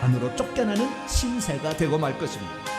안으로 쫓겨나는 신세가 되고 말 것입니다.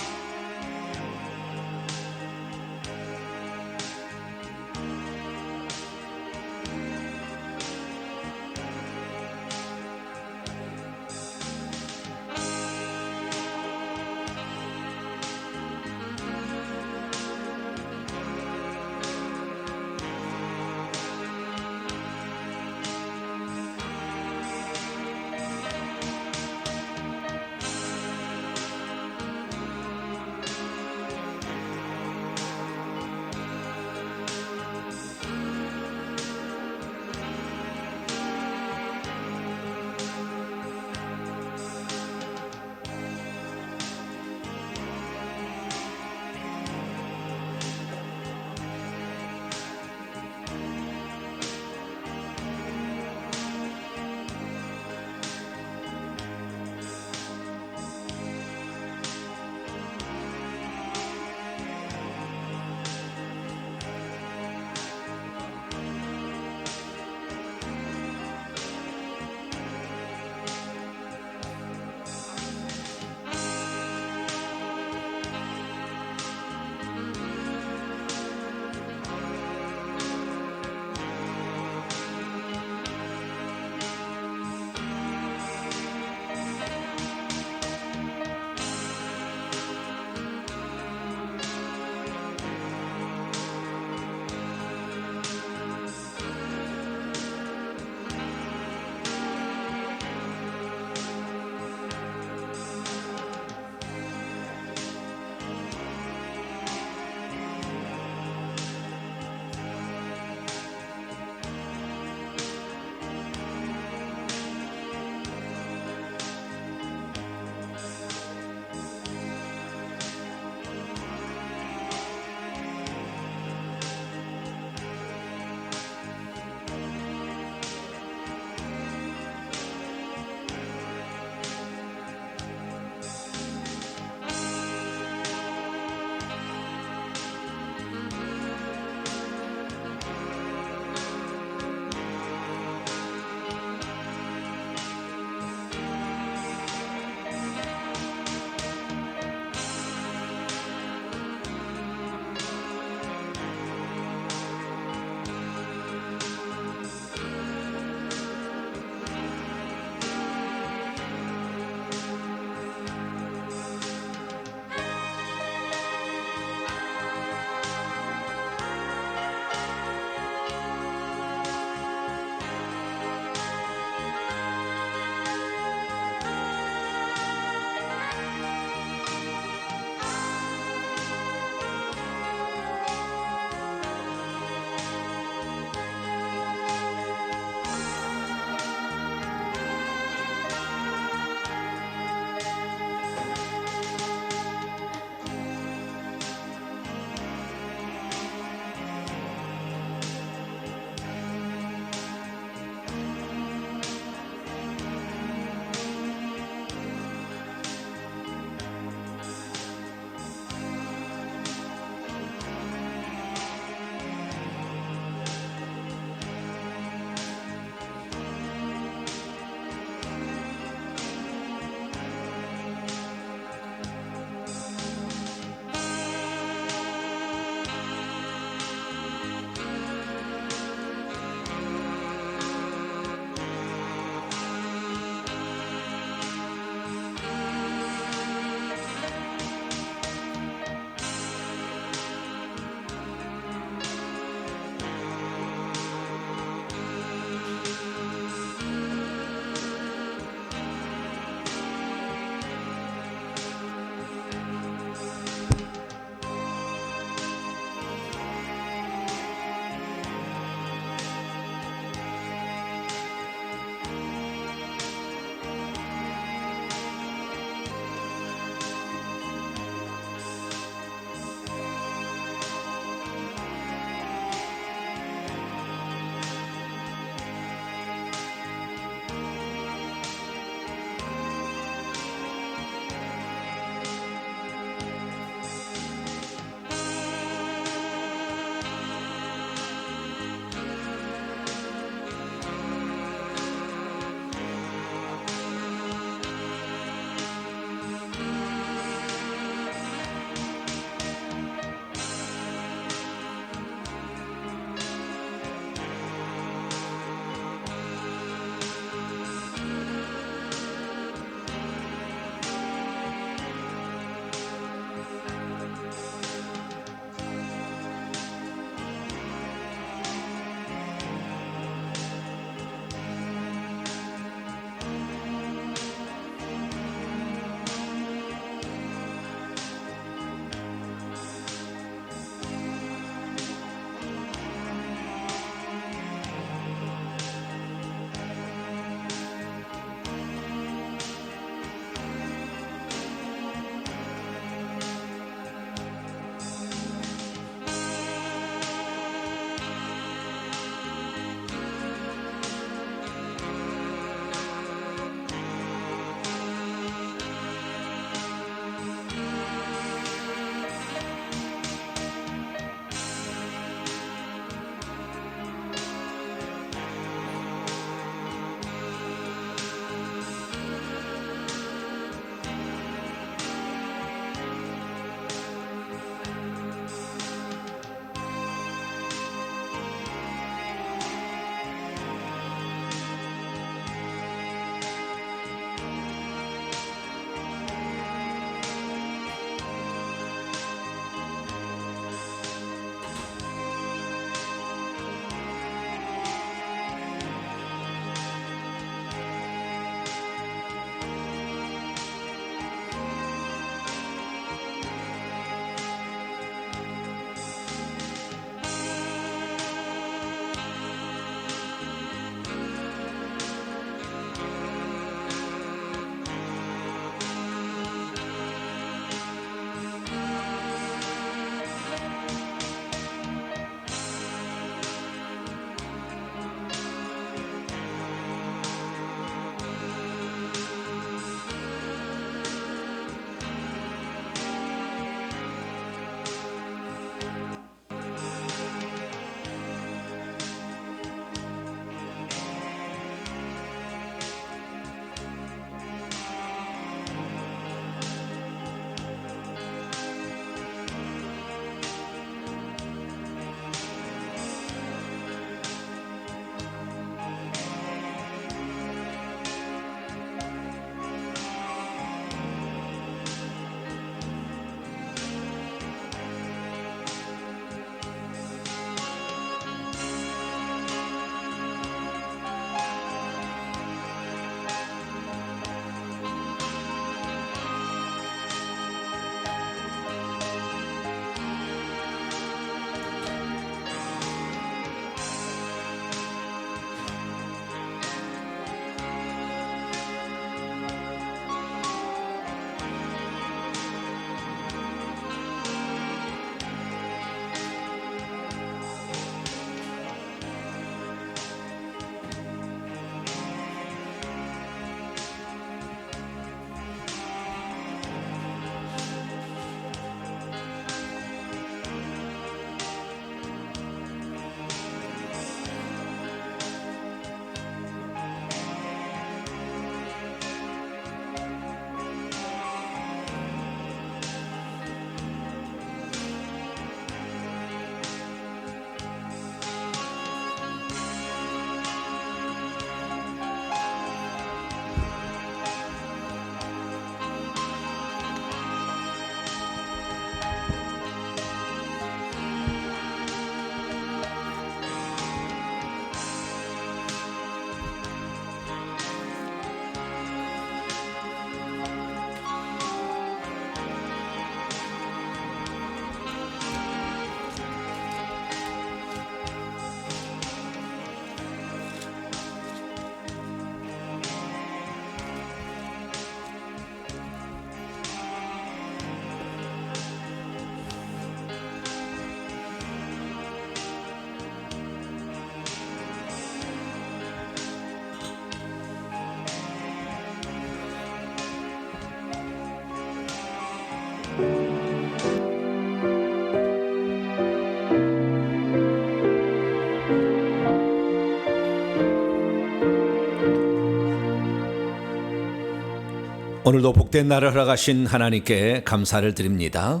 오늘도 복된 날을 허락하신 하나님께 감사를 드립니다.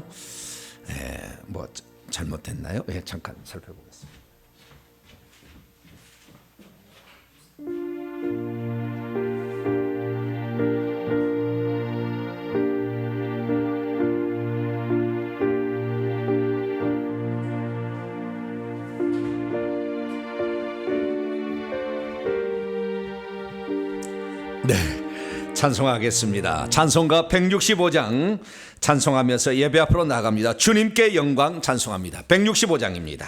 뭐 잘못됐나요? 잠깐 살펴보겠습니다. 네, 찬송하겠습니다. 찬송가 165장 찬송하면서 예배 앞으로 나갑니다. 주님께 영광 찬송합니다. 165장입니다.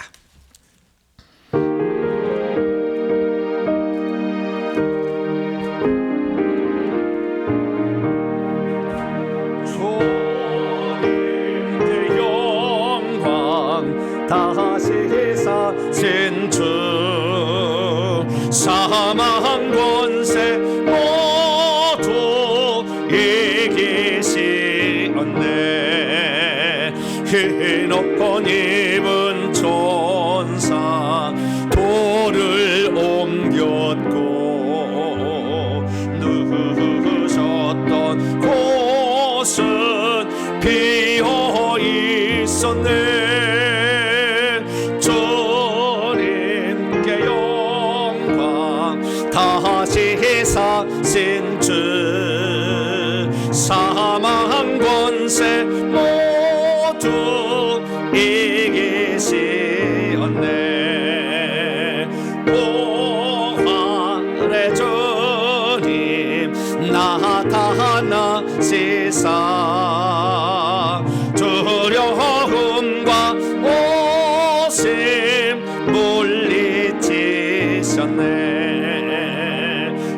주님께 영광 다시 사신 주 사망 권세 흰옷 입은 천사 돌을 옮겼고 누우셨던 곳은 비어 있었네. 주님께 영광 다시 사신 주 사망 권세 모두 이기시었네. 부활의 주님 나타나시사 두려움과 오심 물리치셨네.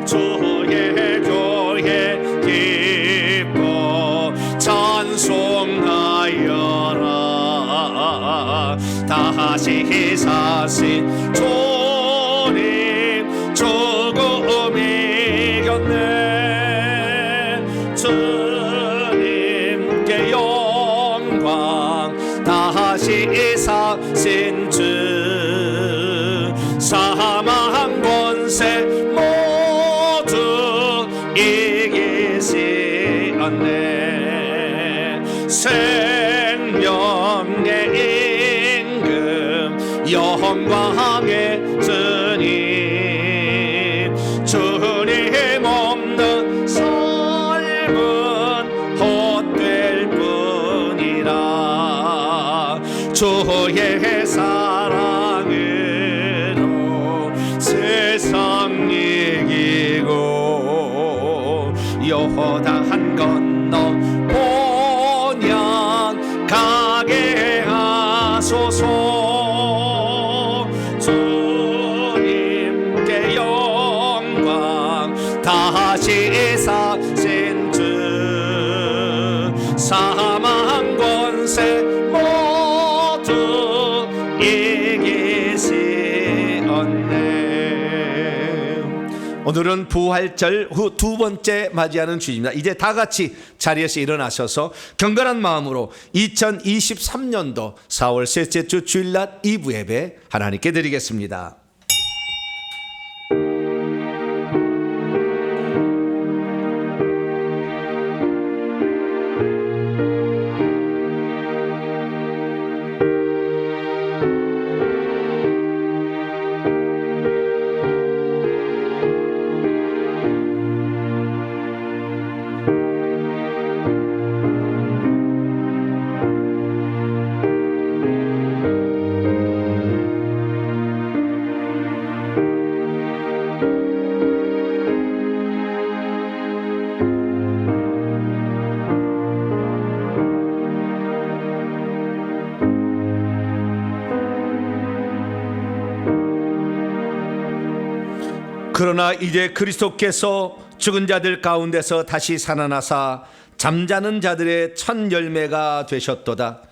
주의 교회 기뻐 찬송하여라. 다시 사신 주님 죽음 이겼네. 주님께 영광 다시 사신 주 사망 권세 모두 이기시었네. 생명의 임금 영광의 주님 주님 없는 삶은 헛될 뿐이라. 주의 사랑으로 세상 이기고 요단 건너 본향 가게 하소서. 주님께 영광 다시 사신 주 사망 권세 모두 이기시었네. 오늘은 부활절 후 두 번째 맞이하는 주일입니다. 이제 다 같이 자리에서 일어나셔서 경건한 마음으로 2023년도 4월 셋째 주 주일날 2부 예배 하나님께 드리겠습니다. 그러나 이제 그리스도께서 죽은 자들 가운데서 다시 살아나사 잠자는 자들의 첫 열매가 되셨도다.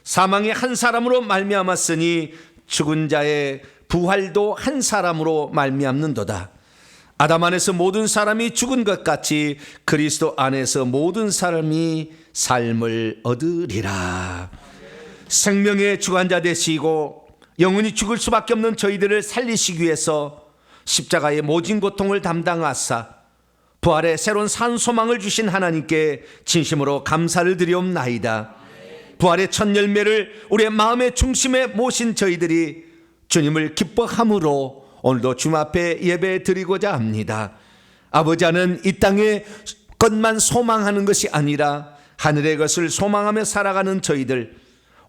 사망이 한 사람으로 말미암았으니 죽은 자의 부활도 한 사람으로 말미암는도다. 아담 안에서 모든 사람이 죽은 것 같이 그리스도 안에서 모든 사람이 삶을 얻으리라. 생명의 주관자 되시고 영원히 죽을 수밖에 없는 저희들을 살리시기 위해서 십자가의 모진 고통을 담당하사 부활의 새로운 산 소망을 주신 하나님께 진심으로 감사를 드리옵나이다. 부활의 첫 열매를 우리의 마음의 중심에 모신 저희들이 주님을 기뻐함으로 오늘도 주님 앞에 예배 드리고자 합니다. 아버지는 이 땅의 것만 소망하는 것이 아니라 하늘의 것을 소망하며 살아가는 저희들,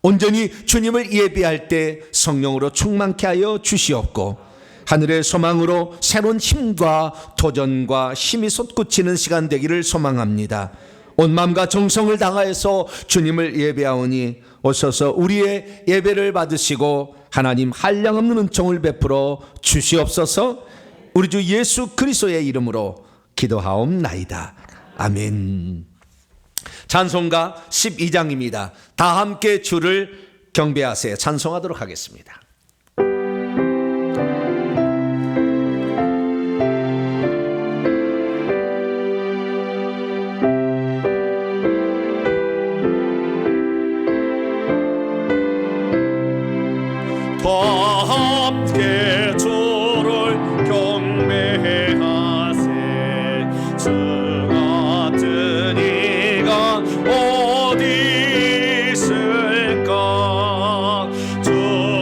온전히 주님을 예배할 때 성령으로 충만케 하여 주시옵고 하늘의 소망으로 새로운 힘과 도전과 힘이 솟구치는 시간 되기를 소망합니다. 온 마음과 정성을 다하여서 주님을 예배하오니 오셔서 우리의 예배를 받으시고 하나님 한량없는 은총을 베풀어 주시옵소서. 우리 주 예수 그리스도의 이름으로 기도하옵나이다. 아멘. 찬송가 12장입니다. 다 함께 주를 경배하세요. 찬송하도록 하겠습니다. 다 함께 주를 경배하세. 주 같은 이가 어디 있을까. 주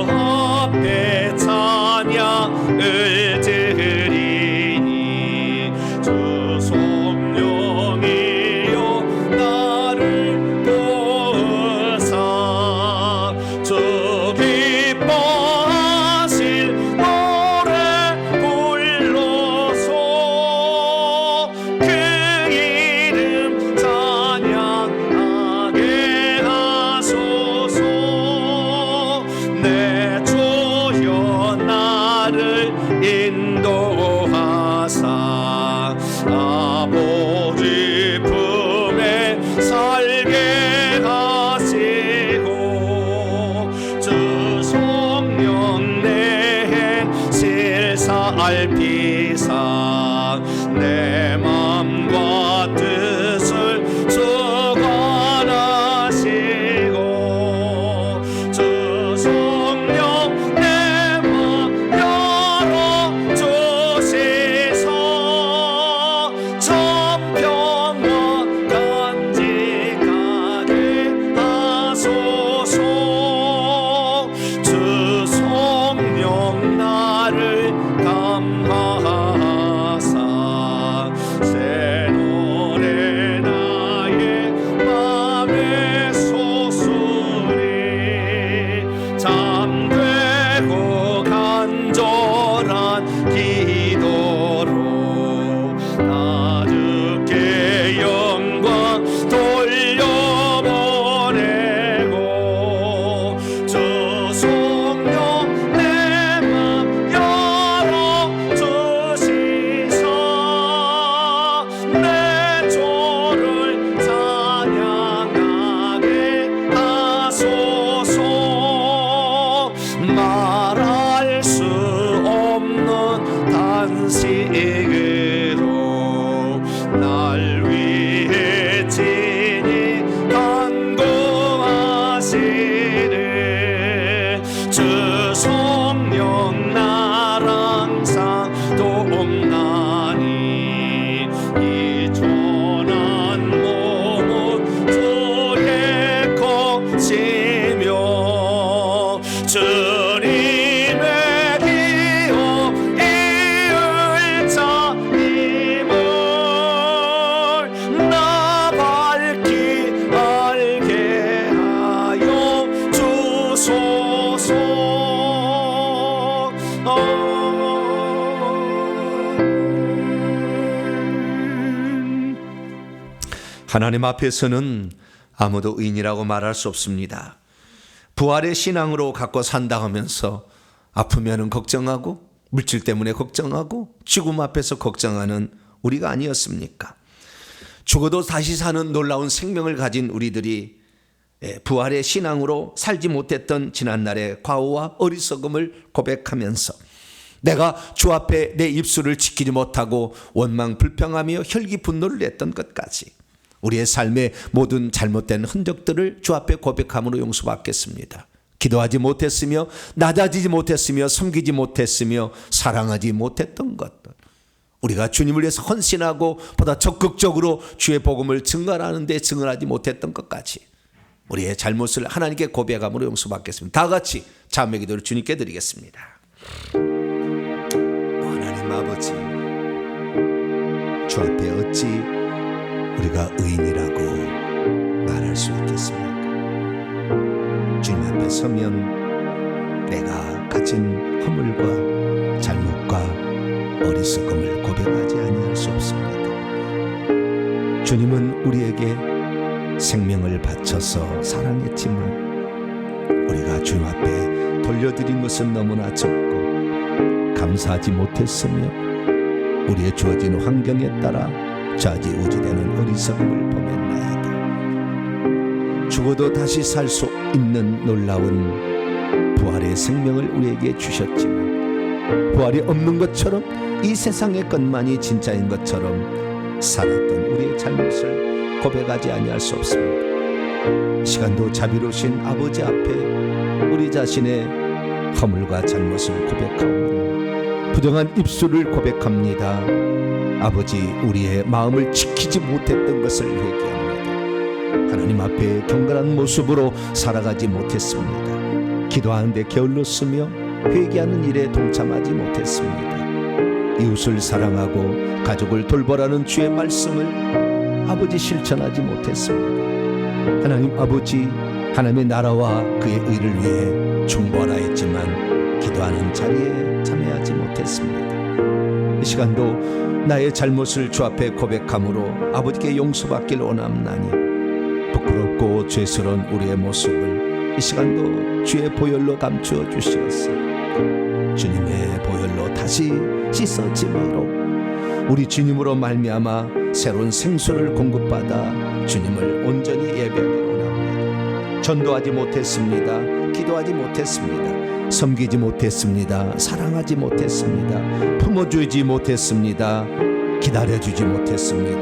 앞에 찬양을 드리니 주 성령이여 나를 도우사. 주 기뻐하실 노래 불러서 그 이름 찬양하게 하소서. 내 주여 나를 인도하사 아버지 품에 살게 하시고 주 성령 내 행실 살피사 내 맘과 뜻을 주관하시고 주 성령 내 맘 열어주시사 천평원 간직하게 하소서. 주 성령 나를 감화하사 새 노래 나의 맘에 솟으리. 잠되고 간절한 기도로 나주께 영광 돌려보내고 주 성령 내 맘 열어주시사 내 주를 찬양하게 하소서. 말할 수 없는 단식으로 날 위해 친히 간구하시네. 주 성령 나랑 항상 돕나니 이 전한 몸은 주의 것이며 주님의 기업 이을 자임을 나 밝히 알게 하여 주소서. 하나님 앞에서는 아무도 의인이라고 말할 수 없습니다. 부활의 신앙으로 갖고 산다 하면서 아프면은 걱정하고 물질 때문에 걱정하고 죽음 앞에서 걱정하는 우리가 아니었습니까? 죽어도 다시 사는 놀라운 생명을 가진 우리들이 부활의 신앙으로 살지 못했던 지난날의 과오와 어리석음을 고백하면서 내가 주 앞에 내 입술을 지키지 못하고 원망 불평하며 혈기 분노를 냈던 것까지 우리의 삶의 모든 잘못된 흔적들을 주 앞에 고백함으로 용서받겠습니다. 기도하지 못했으며 낮아지지 못했으며 섬기지 못했으며 사랑하지 못했던 것들, 우리가 주님을 위해서 헌신하고 보다 적극적으로 주의 복음을 증언하는 데 증언하지 못했던 것까지 우리의 잘못을 하나님께 고백함으로 용서받겠습니다. 다 같이 자매 기도를 주님께 드리겠습니다. 하나님 아버지, 주 앞에 어찌 우리가 의인이라고 말할 수 있겠습니까? 주님 앞에 서면 내가 가진 허물과 잘못과 어리석음을 고백하지 아니할 수 없습니다. 주님은 우리에게 생명을 바쳐서 사랑했지만 우리가 주님 앞에 돌려드린 것은 너무나 적고 감사하지 못했으며 우리의 주어진 환경에 따라 좌지우지되는 어리석음을 범했나이다. 죽어도 다시 살 수 있는 놀라운 부활의 생명을 우리에게 주셨지만 부활이 없는 것처럼 이 세상의 것만이 진짜인 것처럼 살았던 우리의 잘못을 고백하지 아니할 수 없습니다. 시간도 자비로우신 아버지 앞에 우리 자신의 허물과 잘못을 고백하오니 부정한 입술을 고백합니다. 아버지, 우리의 마음을 지키지 못했던 것을 회개합니다. 하나님 앞에 경건한 모습으로 살아가지 못했습니다. 기도하는데 게을렀으며 회개하는 일에 동참하지 못했습니다. 이웃을 사랑하고 가족을 돌보라는 주의 말씀을 아버지 실천하지 못했습니다. 하나님 아버지, 하나님의 나라와 그의 의를 위해 중보하라 했지만 기도하는 자리에 참여하지 못했습니다. 이 시간도 나의 잘못을 주 앞에 고백함으로 아버지께 용서받길 원합나니 부끄럽고 죄스러운 우리의 모습을 이 시간도 주의 보혈로 감추어 주시옵소서. 주님의 보혈로 다시 씻어짐으로 우리 주님으로 말미암아 새로운 생수를 공급받아 주님을 온전히 예배하기를 원합니다. 전도하지 못했습니다. 기도하지 못했습니다. 섬기지 못했습니다. 사랑하지 못했습니다. 품어주지 못했습니다. 기다려주지 못했습니다.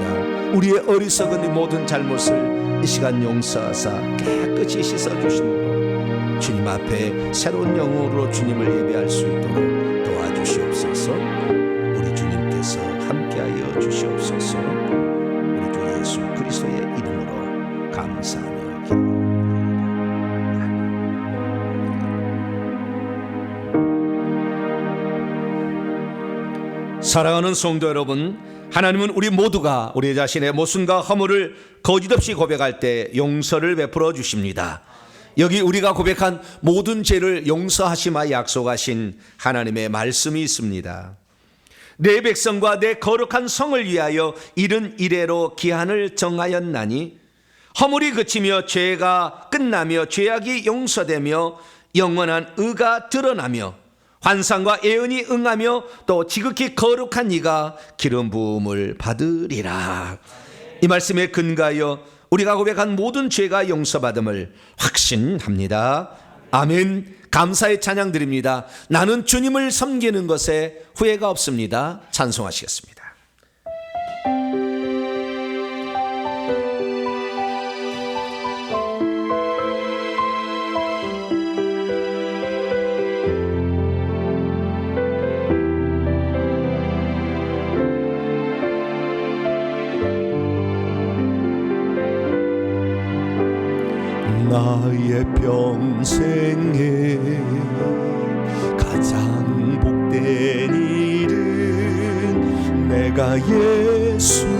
우리의 어리석은 이 모든 잘못을 이 시간 용서하사 깨끗이 씻어주시므로 주님 앞에 새로운 영으로 주님을 예배할 수 있도록 도와주시옵소서. 우리 주님께서 함께하여 주시옵소서. 우리 주 예수 그리스도의 이름으로 감사하며 기도합니다. 사랑하는 성도 여러분, 하나님은 우리 모두가 우리 자신의 모순과 허물을 거짓없이 고백할 때 용서를 베풀어 주십니다. 여기 우리가 고백한 모든 죄를 용서하시마 약속하신 하나님의 말씀이 있습니다. 내 백성과 내 거룩한 성을 위하여 이른 이래로 기한을 정하였나니 허물이 그치며 죄가 끝나며 죄악이 용서되며 영원한 의가 드러나며 환상과 예언이 응하며 또 지극히 거룩한 이가 기름 부음을 받으리라. 이 말씀에 근거하여 우리가 고백한 모든 죄가 용서받음을 확신합니다. 아멘. 감사의 찬양 드립니다. 나는 주님을 섬기는 것에 후회가 없습니다. 찬송하시겠습니다. 나의 평생에 가장 복된 일은 내가 예수님을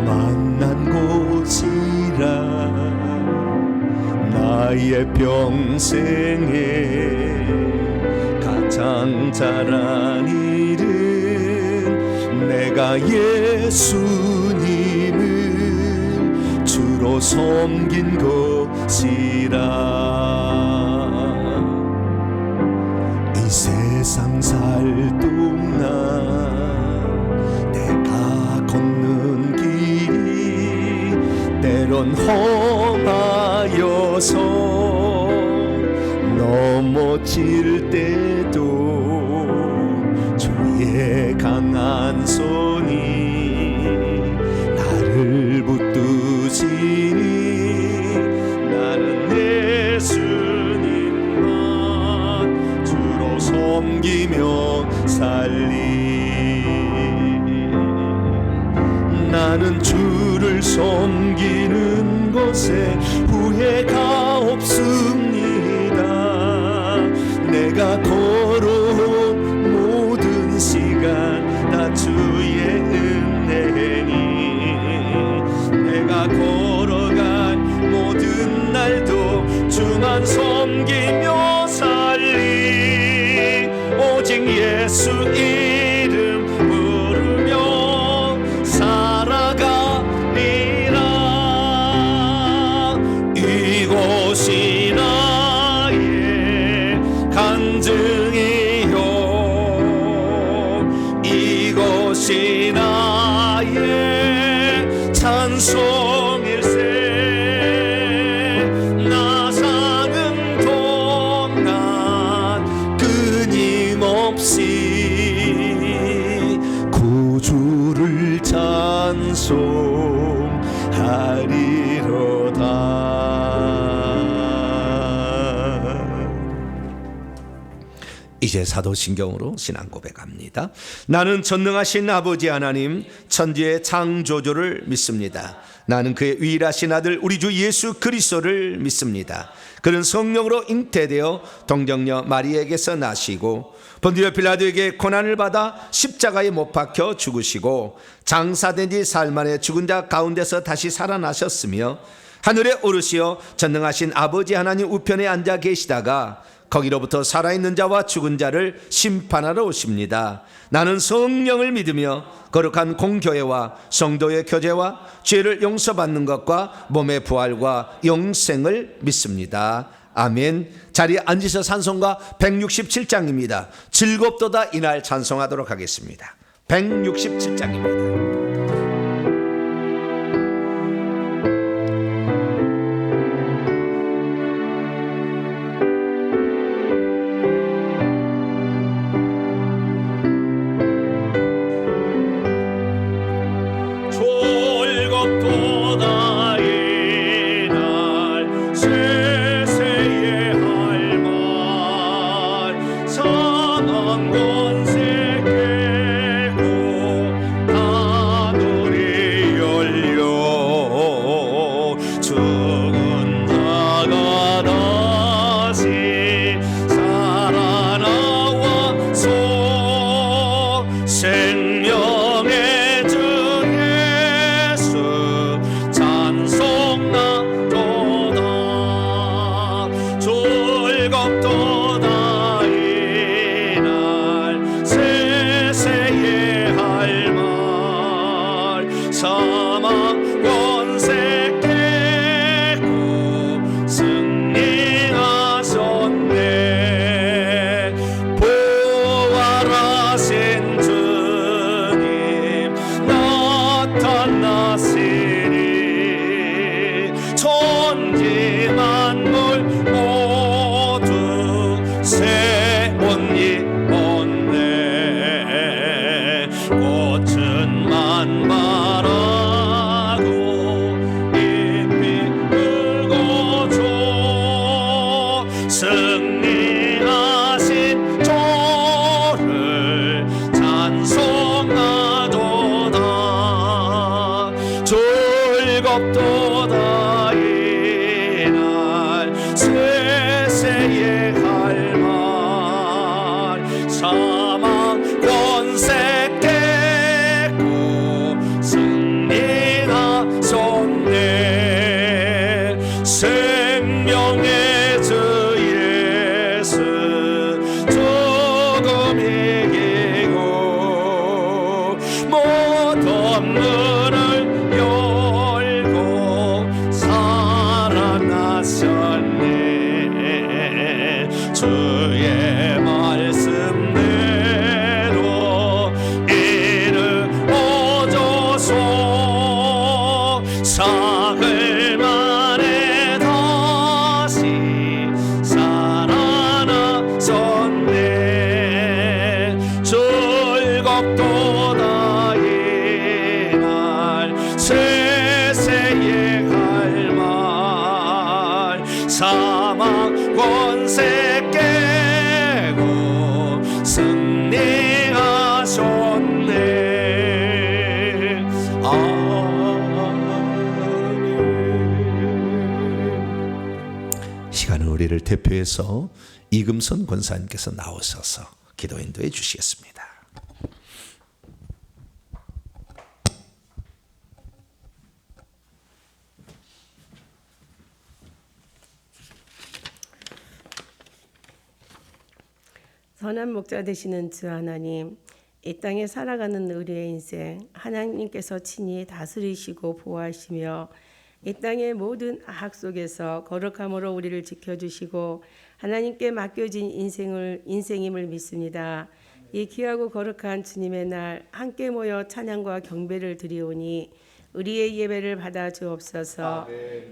만난 곳이라. 나의 평생에 가장 잘한 일은 내가 예수님을 주로 섬긴 것이라. 이 세상 살 동안 내가 걷는 길이 때론 험하여서 넘어질 때도 주의 강한 손이 나를 붙드시니 나는 예수님만 주로 섬기 섬기며 살리. 나는 주를 섬기는 것에 후회가 없습니다. 내가 걸어온 모든 시간 다 주의 은혜니, 내가 걸어간 모든 날도 주만 섬기며 살리. 오직 예수 이름 부르며 살아가리라. 이곳이 나의 간증이요, 이곳이 나의 찬송일세. 나 사는 동안 끊임없이 구주를 찬송하리로다. 이제 사도신경으로 신앙 고백합니다. 나는 전능하신 아버지 하나님 천지의 창조주를 믿습니다. 나는 그의 유일하신 아들 우리 주 예수 그리스도를 믿습니다. 그는 성령으로 잉태되어 동정녀 마리에게서 나시고 본디오 빌라도에게 고난을 받아 십자가에 못 박혀 죽으시고 장사된 지 사흘 만에 죽은 자 가운데서 다시 살아나셨으며 하늘에 오르시어 전능하신 아버지 하나님 우편에 앉아 계시다가 거기로부터 살아있는 자와 죽은 자를 심판하러 오십니다. 나는 성령을 믿으며 거룩한 공교회와 성도의 교제와 죄를 용서받는 것과 몸의 부활과 영생을 믿습니다. 아멘. 자리에 앉으셔 찬송가 167장입니다. 즐겁도다 이날 찬송하도록 하겠습니다. 167장입니다. 즐겁도다 이날 대표해서 이금선 권사님께서 나오셔서 기도 인도해 주시겠습니다. 선한 목자 되시는 주 하나님, 이 땅에 살아가는 우리의 인생 하나님께서 친히 다스리시고 보호하시며 이 땅의 모든 악악 속에서 거룩함으로 우리를 지켜주시고 하나님께 맡겨진 인생임을 믿습니다. 이 귀하고 거룩한 주님의 날 함께 모여 찬양과 경배를 드리오니 우리의 예배를 받아 주옵소서.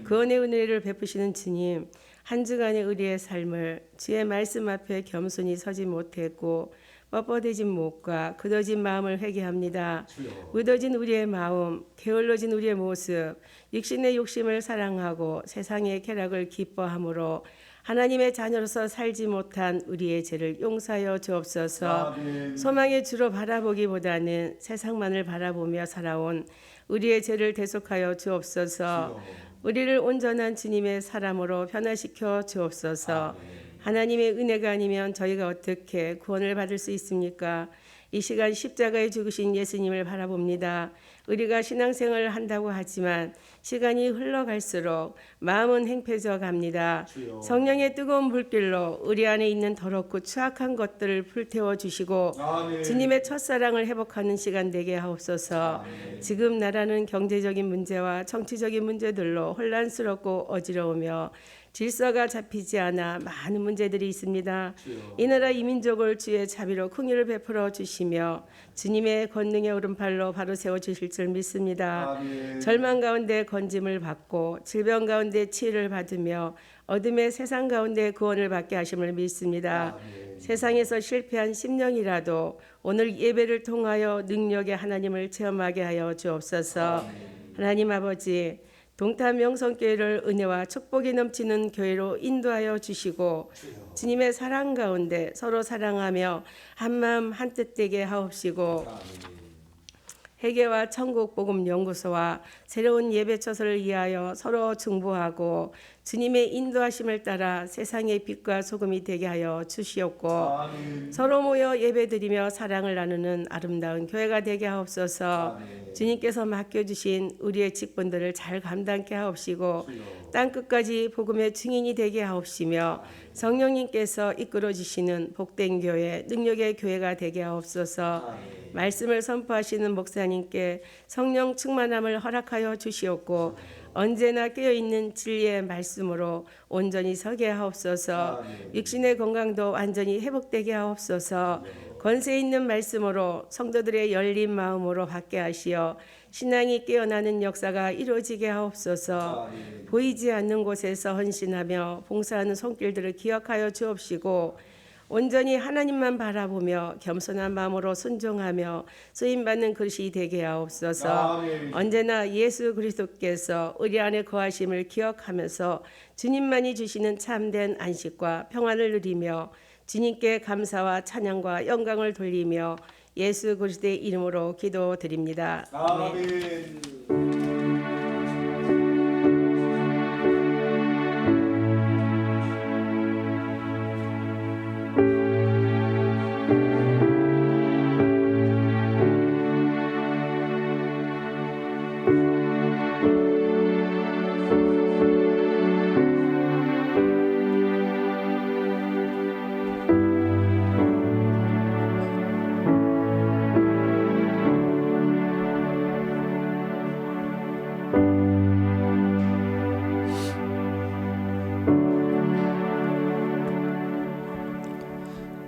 구원의 은혜를 베푸시는 주님, 한 주간의 우리의 삶을 주의 말씀 앞에 겸손히 서지 못했고 뻣뻣해진 목과 굳어진 마음을 회개합니다. 묻어진 우리의 마음, 게을러진 우리의 모습, 육신의 욕심을 사랑하고 세상의 쾌락을 기뻐함으로 하나님의 자녀로서 살지 못한 우리의 죄를 용서하여 주옵소서. 소망의 주로 바라보기보다는 세상만을 바라보며 살아온 우리의 죄를 대속하여 주옵소서. 우리를 온전한 주님의 사람으로 변화시켜 주옵소서. 하나님의 은혜가 아니면 저희가 어떻게 구원을 받을 수 있습니까? 이 시간 십자가에 죽으신 예수님을 바라봅니다. 우리가 신앙생활을 한다고 하지만 시간이 흘러갈수록 마음은 행패져 갑니다. 성령의 뜨거운 불길로 우리 안에 있는 더럽고 추악한 것들을 불태워 주시고 주님의 첫사랑을 회복하는 시간 되게 하옵소서. 지금 나라는 경제적인 문제와 정치적인 문제들로 혼란스럽고 어지러우며 질서가 잡히지 않아 많은 문제들이 있습니다. 이 나라 이 민족을 주의 자비로 긍휼을 베풀어 주시며 주님의 권능의 오른팔로 바로 세워 주실 줄 믿습니다. 절망 가운데 건짐을 받고 질병 가운데 치유를 받으며 어둠의 세상 가운데 구원을 받게 하심을 믿습니다. 세상에서 실패한 심령이라도 오늘 예배를 통하여 능력의 하나님을 체험하게 하여 주옵소서. 하나님 아버지, 동탄 명성교회를 은혜와 축복이 넘치는 교회로 인도하여 주시고 주님의 사랑 가운데 서로 사랑하며 한마음 한뜻 되게 하옵시고 회개와 천국복음연구소와 새로운 예배처소를 위하여 서로 중보하고 주님의 인도하심을 따라 세상의 빛과 소금이 되게 하여 주시옵고 서로 모여 예배드리며 사랑을 나누는 아름다운 교회가 되게 하옵소서. 주님께서 맡겨주신 우리의 직분들을 잘 감당케 하옵시고 땅끝까지 복음의 증인이 되게 하옵시며 성령님께서 이끌어주시는 복된 교회, 능력의 교회가 되게 하옵소서. 말씀을 선포하시는 목사님께 성령 충만함을 허락하여 주시옵고 언제나 깨어있는 진리의 말씀으로 온전히 서게 하옵소서. 육신의 건강도 완전히 회복되게 하옵소서. 권세 있는 말씀으로 성도들의 열린 마음으로 받게 하시어 신앙이 깨어나는 역사가 이루어지게 하옵소서. 보이지 않는 곳에서 헌신하며 봉사하는 손길들을 기억하여 주옵시고 온전히 하나님만 바라보며 겸손한 마음으로 순종하며 쓰임받는 그릇이 되게 하옵소서. 언제나 예수 그리스도께서 우리 안에 거하심을 기억하면서 주님만이 주시는 참된 안식과 평안을 누리며 주님께 감사와 찬양과 영광을 돌리며 예수 그리스도의 이름으로 기도드립니다. 아멘.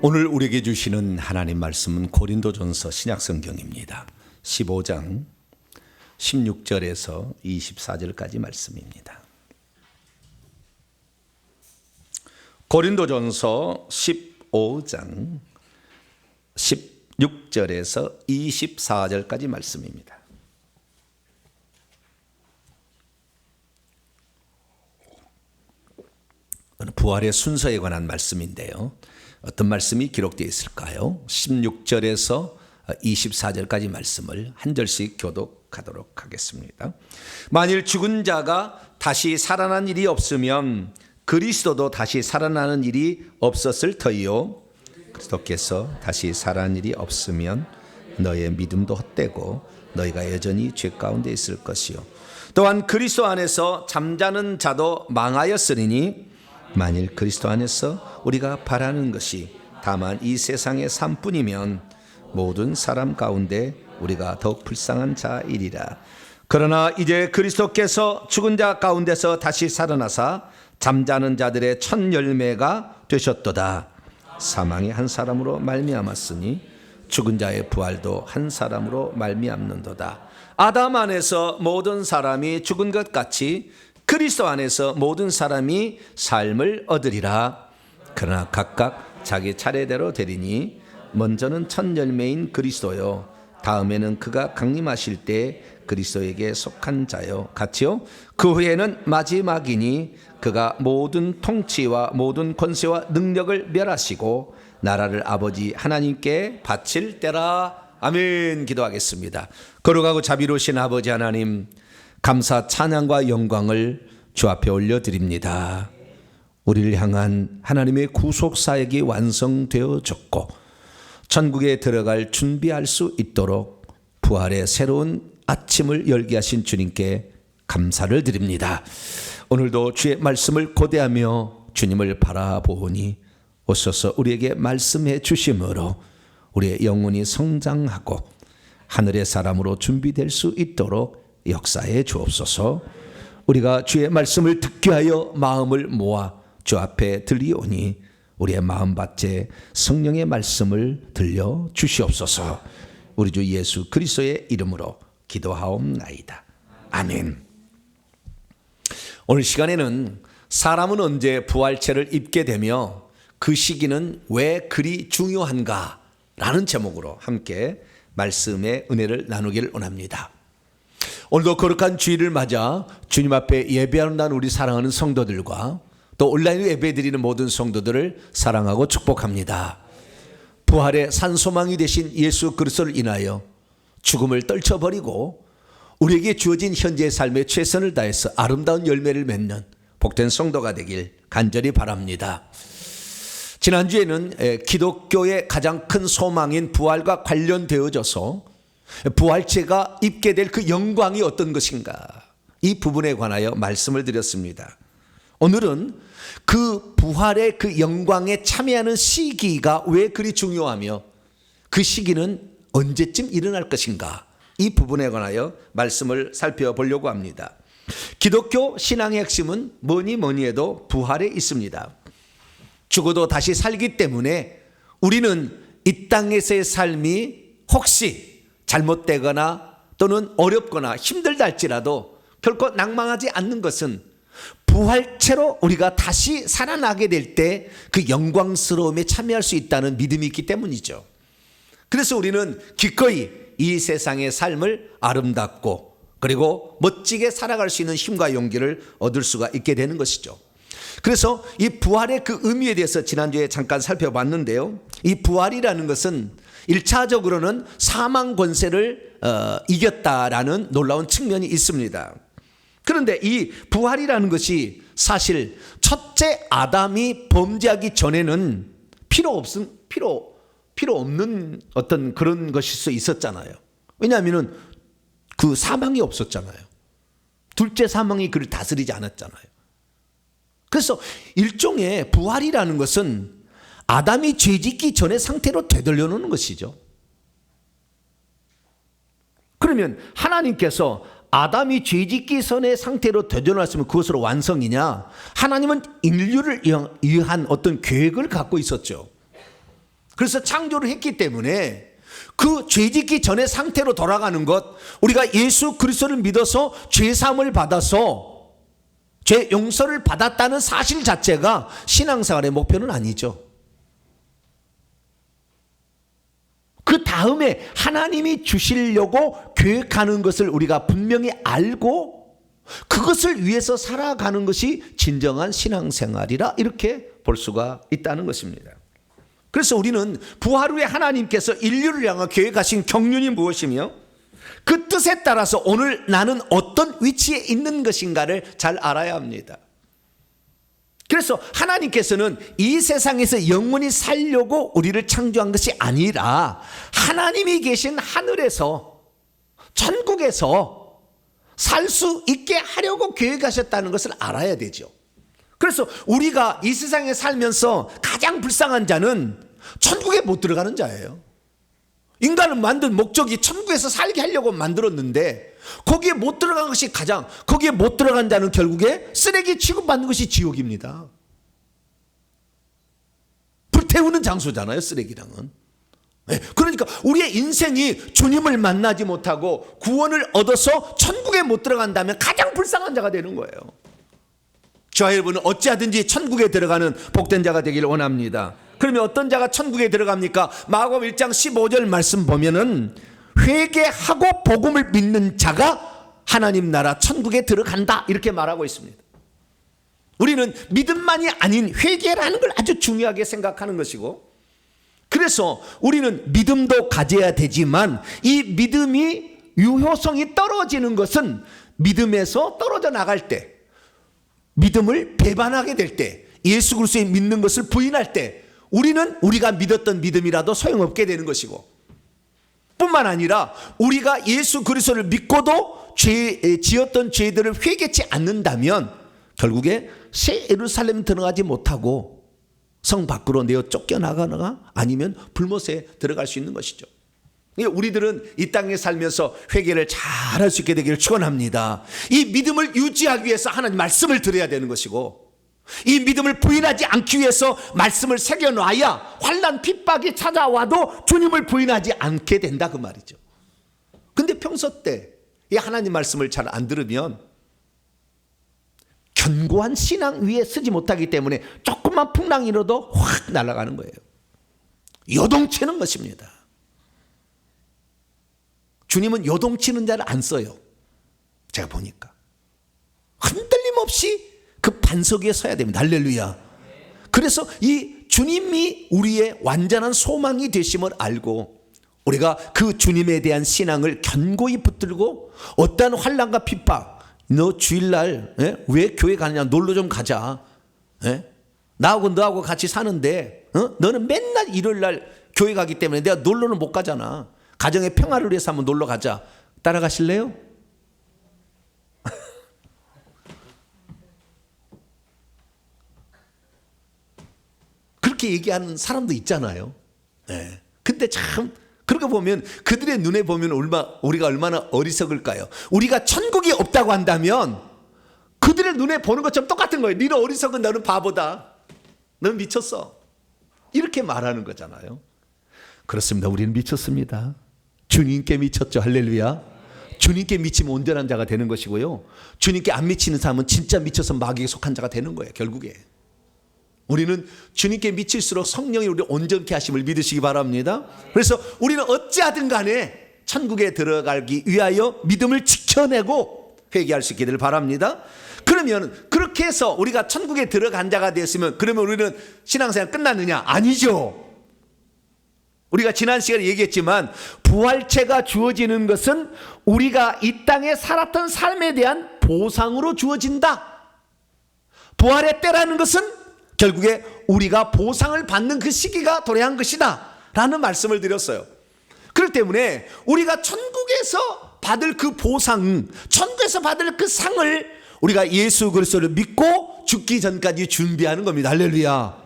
오늘 우리에게 주시는 하나님 말씀은 고린도전서 신약성경입니다. 15장 16절에서 24절까지 말씀입니다. 고린도전서 15장 16절에서 24절까지 말씀입니다. 부활의 순서에 관한 말씀인데요. 어떤 말씀이 기록되어 있을까요? 16절에서 24절까지 말씀을 한 절씩 교독하도록 하겠습니다. 만일 죽은 자가 다시 살아난 일이 없으면 그리스도도 다시 살아나는 일이 없었을 터이요 그리스도께서 다시 살아나는 일이 없으면 너의 믿음도 헛되고 너희가 여전히 죄 가운데 있을 것이요 또한 그리스도 안에서 잠자는 자도 망하였으리니 만일 그리스도 안에서 우리가 바라는 것이 다만 이 세상의 삶뿐이면 모든 사람 가운데 우리가 더욱 불쌍한 자이리라. 그러나 이제 그리스도께서 죽은 자 가운데서 다시 살아나사 잠자는 자들의 첫 열매가 되셨도다. 사망이 한 사람으로 말미암았으니 죽은 자의 부활도 한 사람으로 말미암는도다. 아담 안에서 모든 사람이 죽은 것 같이 그리스도 안에서 모든 사람이 삶을 얻으리라. 그러나 각각 자기 차례대로 되리니 먼저는 첫 열매인 그리스도요 다음에는 그가 강림하실 때 그리스도에게 속한 자요 같이요 그 후에는 마지막이니 그가 모든 통치와 모든 권세와 능력을 멸하시고 나라를 아버지 하나님께 바칠 때라. 아멘. 기도하겠습니다. 거룩하고 자비로우신 아버지 하나님, 감사 찬양과 영광을 주 앞에 올려드립니다. 우리를 향한 하나님의 구속 사역이 완성되어졌고 천국에 들어갈 준비할 수 있도록 부활의 새로운 아침을 열게 하신 주님께 감사를 드립니다. 오늘도 주의 말씀을 고대하며 주님을 바라보니 오셔서 우리에게 말씀해 주심으로 우리의 영혼이 성장하고 하늘의 사람으로 준비될 수 있도록 역사해 주옵소서. 우리가 주의 말씀을 듣게 하여 마음을 모아 주 앞에 들리오니 우리의 마음밭에 성령의 말씀을 들려 주시옵소서. 우리 주 예수 그리스도의 이름으로 기도하옵나이다. 아멘. 오늘 시간에는 사람은 언제 부활체를 입게 되며 그 시기는 왜 그리 중요한가 라는 제목으로 함께 말씀의 은혜를 나누기를 원합니다. 오늘도 거룩한 주일을 맞아 주님 앞에 예배하는 우리 사랑하는 성도들과 또 온라인으로 예배드리는 모든 성도들을 사랑하고 축복합니다. 부활의 산소망이 되신 예수 그리스도를 인하여 죽음을 떨쳐버리고 우리에게 주어진 현재의 삶에 최선을 다해서 아름다운 열매를 맺는 복된 성도가 되길 간절히 바랍니다. 지난주에는 기독교의 가장 큰 소망인 부활과 관련되어져서 부활체가 입게 될 그 영광이 어떤 것인가 이 부분에 관하여 말씀을 드렸습니다. 오늘은 그 부활의 그 영광에 참여하는 시기가 왜 그리 중요하며 그 시기는 언제쯤 일어날 것인가 이 부분에 관하여 말씀을 살펴보려고 합니다. 기독교 신앙의 핵심은 뭐니 해도 부활에 있습니다. 죽어도 다시 살기 때문에 우리는 이 땅에서의 삶이 혹시 잘못되거나 또는 어렵거나 힘들다 할지라도 결코 낭망하지 않는 것은 부활체로 우리가 다시 살아나게 될 때 그 영광스러움에 참여할 수 있다는 믿음이 있기 때문이죠. 그래서 우리는 기꺼이 이 세상의 삶을 아름답고 그리고 멋지게 살아갈 수 있는 힘과 용기를 얻을 수가 있게 되는 것이죠. 그래서 이 부활의 그 의미에 대해서 지난주에 잠깐 살펴봤는데요. 이 부활이라는 것은 1차적으로는 사망 권세를 이겼다라는 놀라운 측면이 있습니다. 그런데 이 부활이라는 것이 사실 첫째 아담이 범죄하기 전에는 필요 없는 어떤 그런 것일 수 있었잖아요. 왜냐하면 그 사망이 없었잖아요. 둘째 사망이 그를 다스리지 않았잖아요. 그래서 일종의 부활이라는 것은 아담이 죄짓기 전의 상태로 되돌려 놓는 것이죠. 그러면 하나님께서 아담이 죄짓기 전의 상태로 되돌려놨으면 그것으로 완성이냐? 하나님은 인류를 위한 어떤 계획을 갖고 있었죠. 그래서 창조를 했기 때문에 그 죄짓기 전의 상태로 돌아가는 것, 우리가 예수 그리스도를 믿어서 죄사함을 받아서 죄 용서를 받았다는 사실 자체가 신앙생활의 목표는 아니죠. 그 다음에 하나님이 주시려고 계획하는 것을 우리가 분명히 알고 그것을 위해서 살아가는 것이 진정한 신앙생활이라 이렇게 볼 수가 있다는 것입니다. 그래서 우리는 부활 후에 하나님께서 인류를 향해 계획하신 경륜이 무엇이며 그 뜻에 따라서 오늘 나는 어떤 위치에 있는 것인가를 잘 알아야 합니다. 그래서 하나님께서는 이 세상에서 영원히 살려고 우리를 창조한 것이 아니라 하나님이 계신 하늘에서, 천국에서 살 수 있게 하려고 계획하셨다는 것을 알아야 되죠. 그래서 우리가 이 세상에 살면서 가장 불쌍한 자는 천국에 못 들어가는 자예요. 인간을 만든 목적이 천국에서 살게 하려고 만들었는데 거기에 못 들어간 것이 거기에 못 들어간 자는 결국에 쓰레기 취급받는 것이 지옥입니다. 불태우는 장소잖아요, 쓰레기랑은. 그러니까 우리의 인생이 주님을 만나지 못하고 구원을 얻어서 천국에 못 들어간다면 가장 불쌍한 자가 되는 거예요. 저와 여러분은 어찌하든지 천국에 들어가는 복된 자가 되기를 원합니다. 그러면 어떤 자가 천국에 들어갑니까? 마가복음 1장 15절 말씀 보면은 회개하고 복음을 믿는 자가 하나님 나라 천국에 들어간다, 이렇게 말하고 있습니다. 우리는 믿음만이 아닌 회개라는 걸 아주 중요하게 생각하는 것이고, 그래서 우리는 믿음도 가져야 되지만 이 믿음이 유효성이 떨어지는 것은 믿음에서 떨어져 나갈 때, 믿음을 배반하게 될 때, 예수 그리스도에 믿는 것을 부인할 때 우리는 우리가 믿었던 믿음이라도 소용없게 되는 것이고, 뿐만 아니라 우리가 예수 그리스도를 믿고도 지었던 죄들을 회개치 않는다면 결국에 새 예루살렘 들어가지 못하고 성 밖으로 내어 쫓겨나가거나 아니면 불못에 들어갈 수 있는 것이죠. 우리들은 이 땅에 살면서 회개를 잘할 수 있게 되기를 축원합니다. 이 믿음을 유지하기 위해서 하나님 말씀을 들어야 되는 것이고, 이 믿음을 부인하지 않기 위해서 말씀을 새겨놔야 환난 핍박이 찾아와도 주님을 부인하지 않게 된다, 그 말이죠. 근데 평소 때 이 하나님 말씀을 잘 안 들으면 견고한 신앙 위에 서지 못하기 때문에 조금만 풍랑이라도 확 날아가는 거예요. 요동치는 것입니다. 주님은 요동치는 자를 안 써요. 제가 보니까 흔들림 없이 그 반석 위에 서야 됩니다. 할렐루야. 그래서 이 주님이 우리의 완전한 소망이 되심을 알고 우리가 그 주님에 대한 신앙을 견고히 붙들고 어떠한 환난과 핍박, 너 주일날 왜 교회 가느냐, 놀러 좀 가자, 나하고 너하고 같이 사는데 너는 맨날 일요일날 교회 가기 때문에 내가 놀러는 못 가잖아. 가정의 평화를 위해서 한번 놀러 가자. 따라가실래요? 그렇게 얘기하는 사람도 있잖아요. 근데 참 그렇게 보면 그들의 눈에 보면 우리가 얼마나 어리석을까요? 우리가 천국이 없다고 한다면 그들의 눈에 보는 것처럼 똑같은 거예요. 너는 어리석은, 너는 바보다, 너는 미쳤어, 이렇게 말하는 거잖아요. 그렇습니다. 우리는 미쳤습니다. 주님께 미쳤죠. 할렐루야. 주님께 미치면 온전한 자가 되는 것이고요, 주님께 안 미치는 사람은 진짜 미쳐서 마귀에 속한 자가 되는 거예요. 결국에 우리는 주님께 미칠수록 성령이 우리를 온전케 하심을 믿으시기 바랍니다. 그래서 우리는 어찌하든 간에 천국에 들어가기 위하여 믿음을 지켜내고 회개할 수 있게 되길 바랍니다. 그러면 그렇게 해서 우리가 천국에 들어간 자가 됐으면 그러면 우리는 신앙생활 끝났느냐? 아니죠. 우리가 지난 시간에 얘기했지만 부활체가 주어지는 것은 우리가 이 땅에 살았던 삶에 대한 보상으로 주어진다. 부활의 때라는 것은 결국에 우리가 보상을 받는 그 시기가 도래한 것이다 라는 말씀을 드렸어요. 그렇기 때문에 우리가 천국에서 받을 그 보상, 천국에서 받을 그 상을 우리가 예수 그리스도를 믿고 죽기 전까지 준비하는 겁니다. 할렐루야.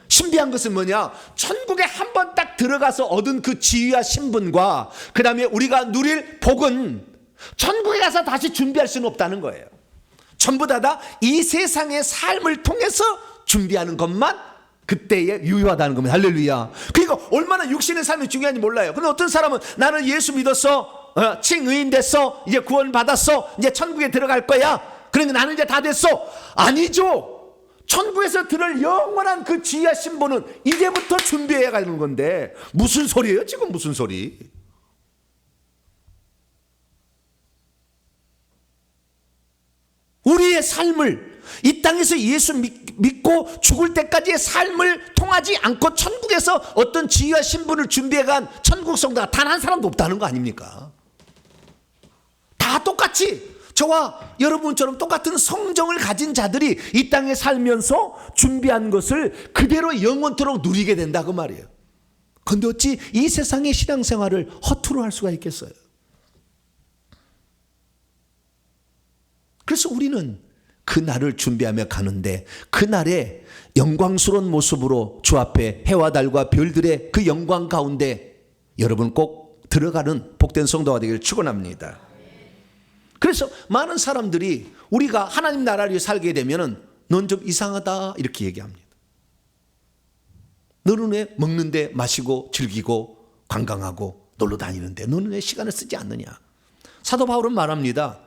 신비한 것은 뭐냐? 천국에 한 번 딱 들어가서 얻은 그 지위와 신분과 그 다음에 우리가 누릴 복은 천국에 가서 다시 준비할 수는 없다는 거예요. 전부 다 이 세상의 삶을 통해서 준비하는 것만 그때에 유효하다는 겁니다. 할렐루야. 그러니까 얼마나 육신의 삶이 중요한지 몰라요. 근데 어떤 사람은 나는 예수 믿었어, 칭의인 됐어, 이제 구원 받았어, 이제 천국에 들어갈 거야, 그러니까 나는 이제 다 됐어. 아니죠. 천국에서 들을 영원한 그 지혜와 신분은 이제부터 준비해야 가는 건데 무슨 소리예요 지금? 무슨 소리? 우리의 삶을 이 땅에서 예수 믿고 죽을 때까지의 삶을 통하지 않고 천국에서 어떤 지위와 신분을 준비해간 천국 성도가 단 한 사람도 없다는 거 아닙니까? 다 똑같이 저와 여러분처럼 똑같은 성정을 가진 자들이 이 땅에 살면서 준비한 것을 그대로 영원토록 누리게 된다 그 말이에요. 그런데 어찌 이 세상의 신앙생활을 허투루 할 수가 있겠어요? 그래서 우리는 그 날을 준비하며 가는데, 그 날에 영광스러운 모습으로 주 앞에 해와 달과 별들의 그 영광 가운데 여러분 꼭 들어가는 복된 성도가 되기를 축원합니다. 그래서 많은 사람들이 우리가 하나님 나라를 살게 되면은 넌 좀 이상하다 이렇게 얘기합니다. 너는 왜 먹는데 마시고 즐기고 관광하고 놀러 다니는데 너는 왜 시간을 쓰지 않느냐? 사도 바울은 말합니다.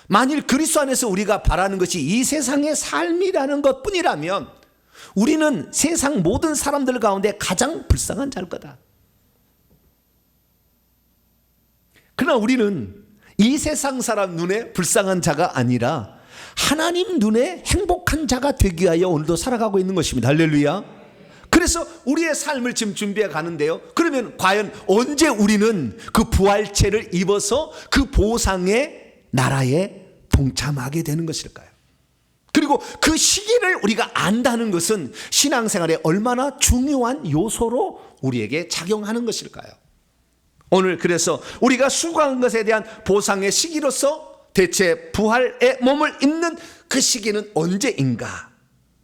만일 그리스도 안에서 우리가 바라는 것이 이 세상의 삶이라는 것뿐이라면 우리는 세상 모든 사람들 가운데 가장 불쌍한 자일 거다. 그러나 우리는 이 세상 사람 눈에 불쌍한 자가 아니라 하나님 눈에 행복한 자가 되기 위하여 오늘도 살아가고 있는 것입니다. 할렐루야. 그래서 우리의 삶을 지금 준비해 가는데요. 그러면 과연 언제 우리는 그 부활체를 입어서 그 보상의 나라에 동참하게 되는 것일까요? 그리고 그 시기를 우리가 안다는 것은 신앙생활에 얼마나 중요한 요소로 우리에게 작용하는 것일까요? 오늘 그래서 우리가 수고한 것에 대한 보상의 시기로서 대체 부활의 몸을 입는 그 시기는 언제인가?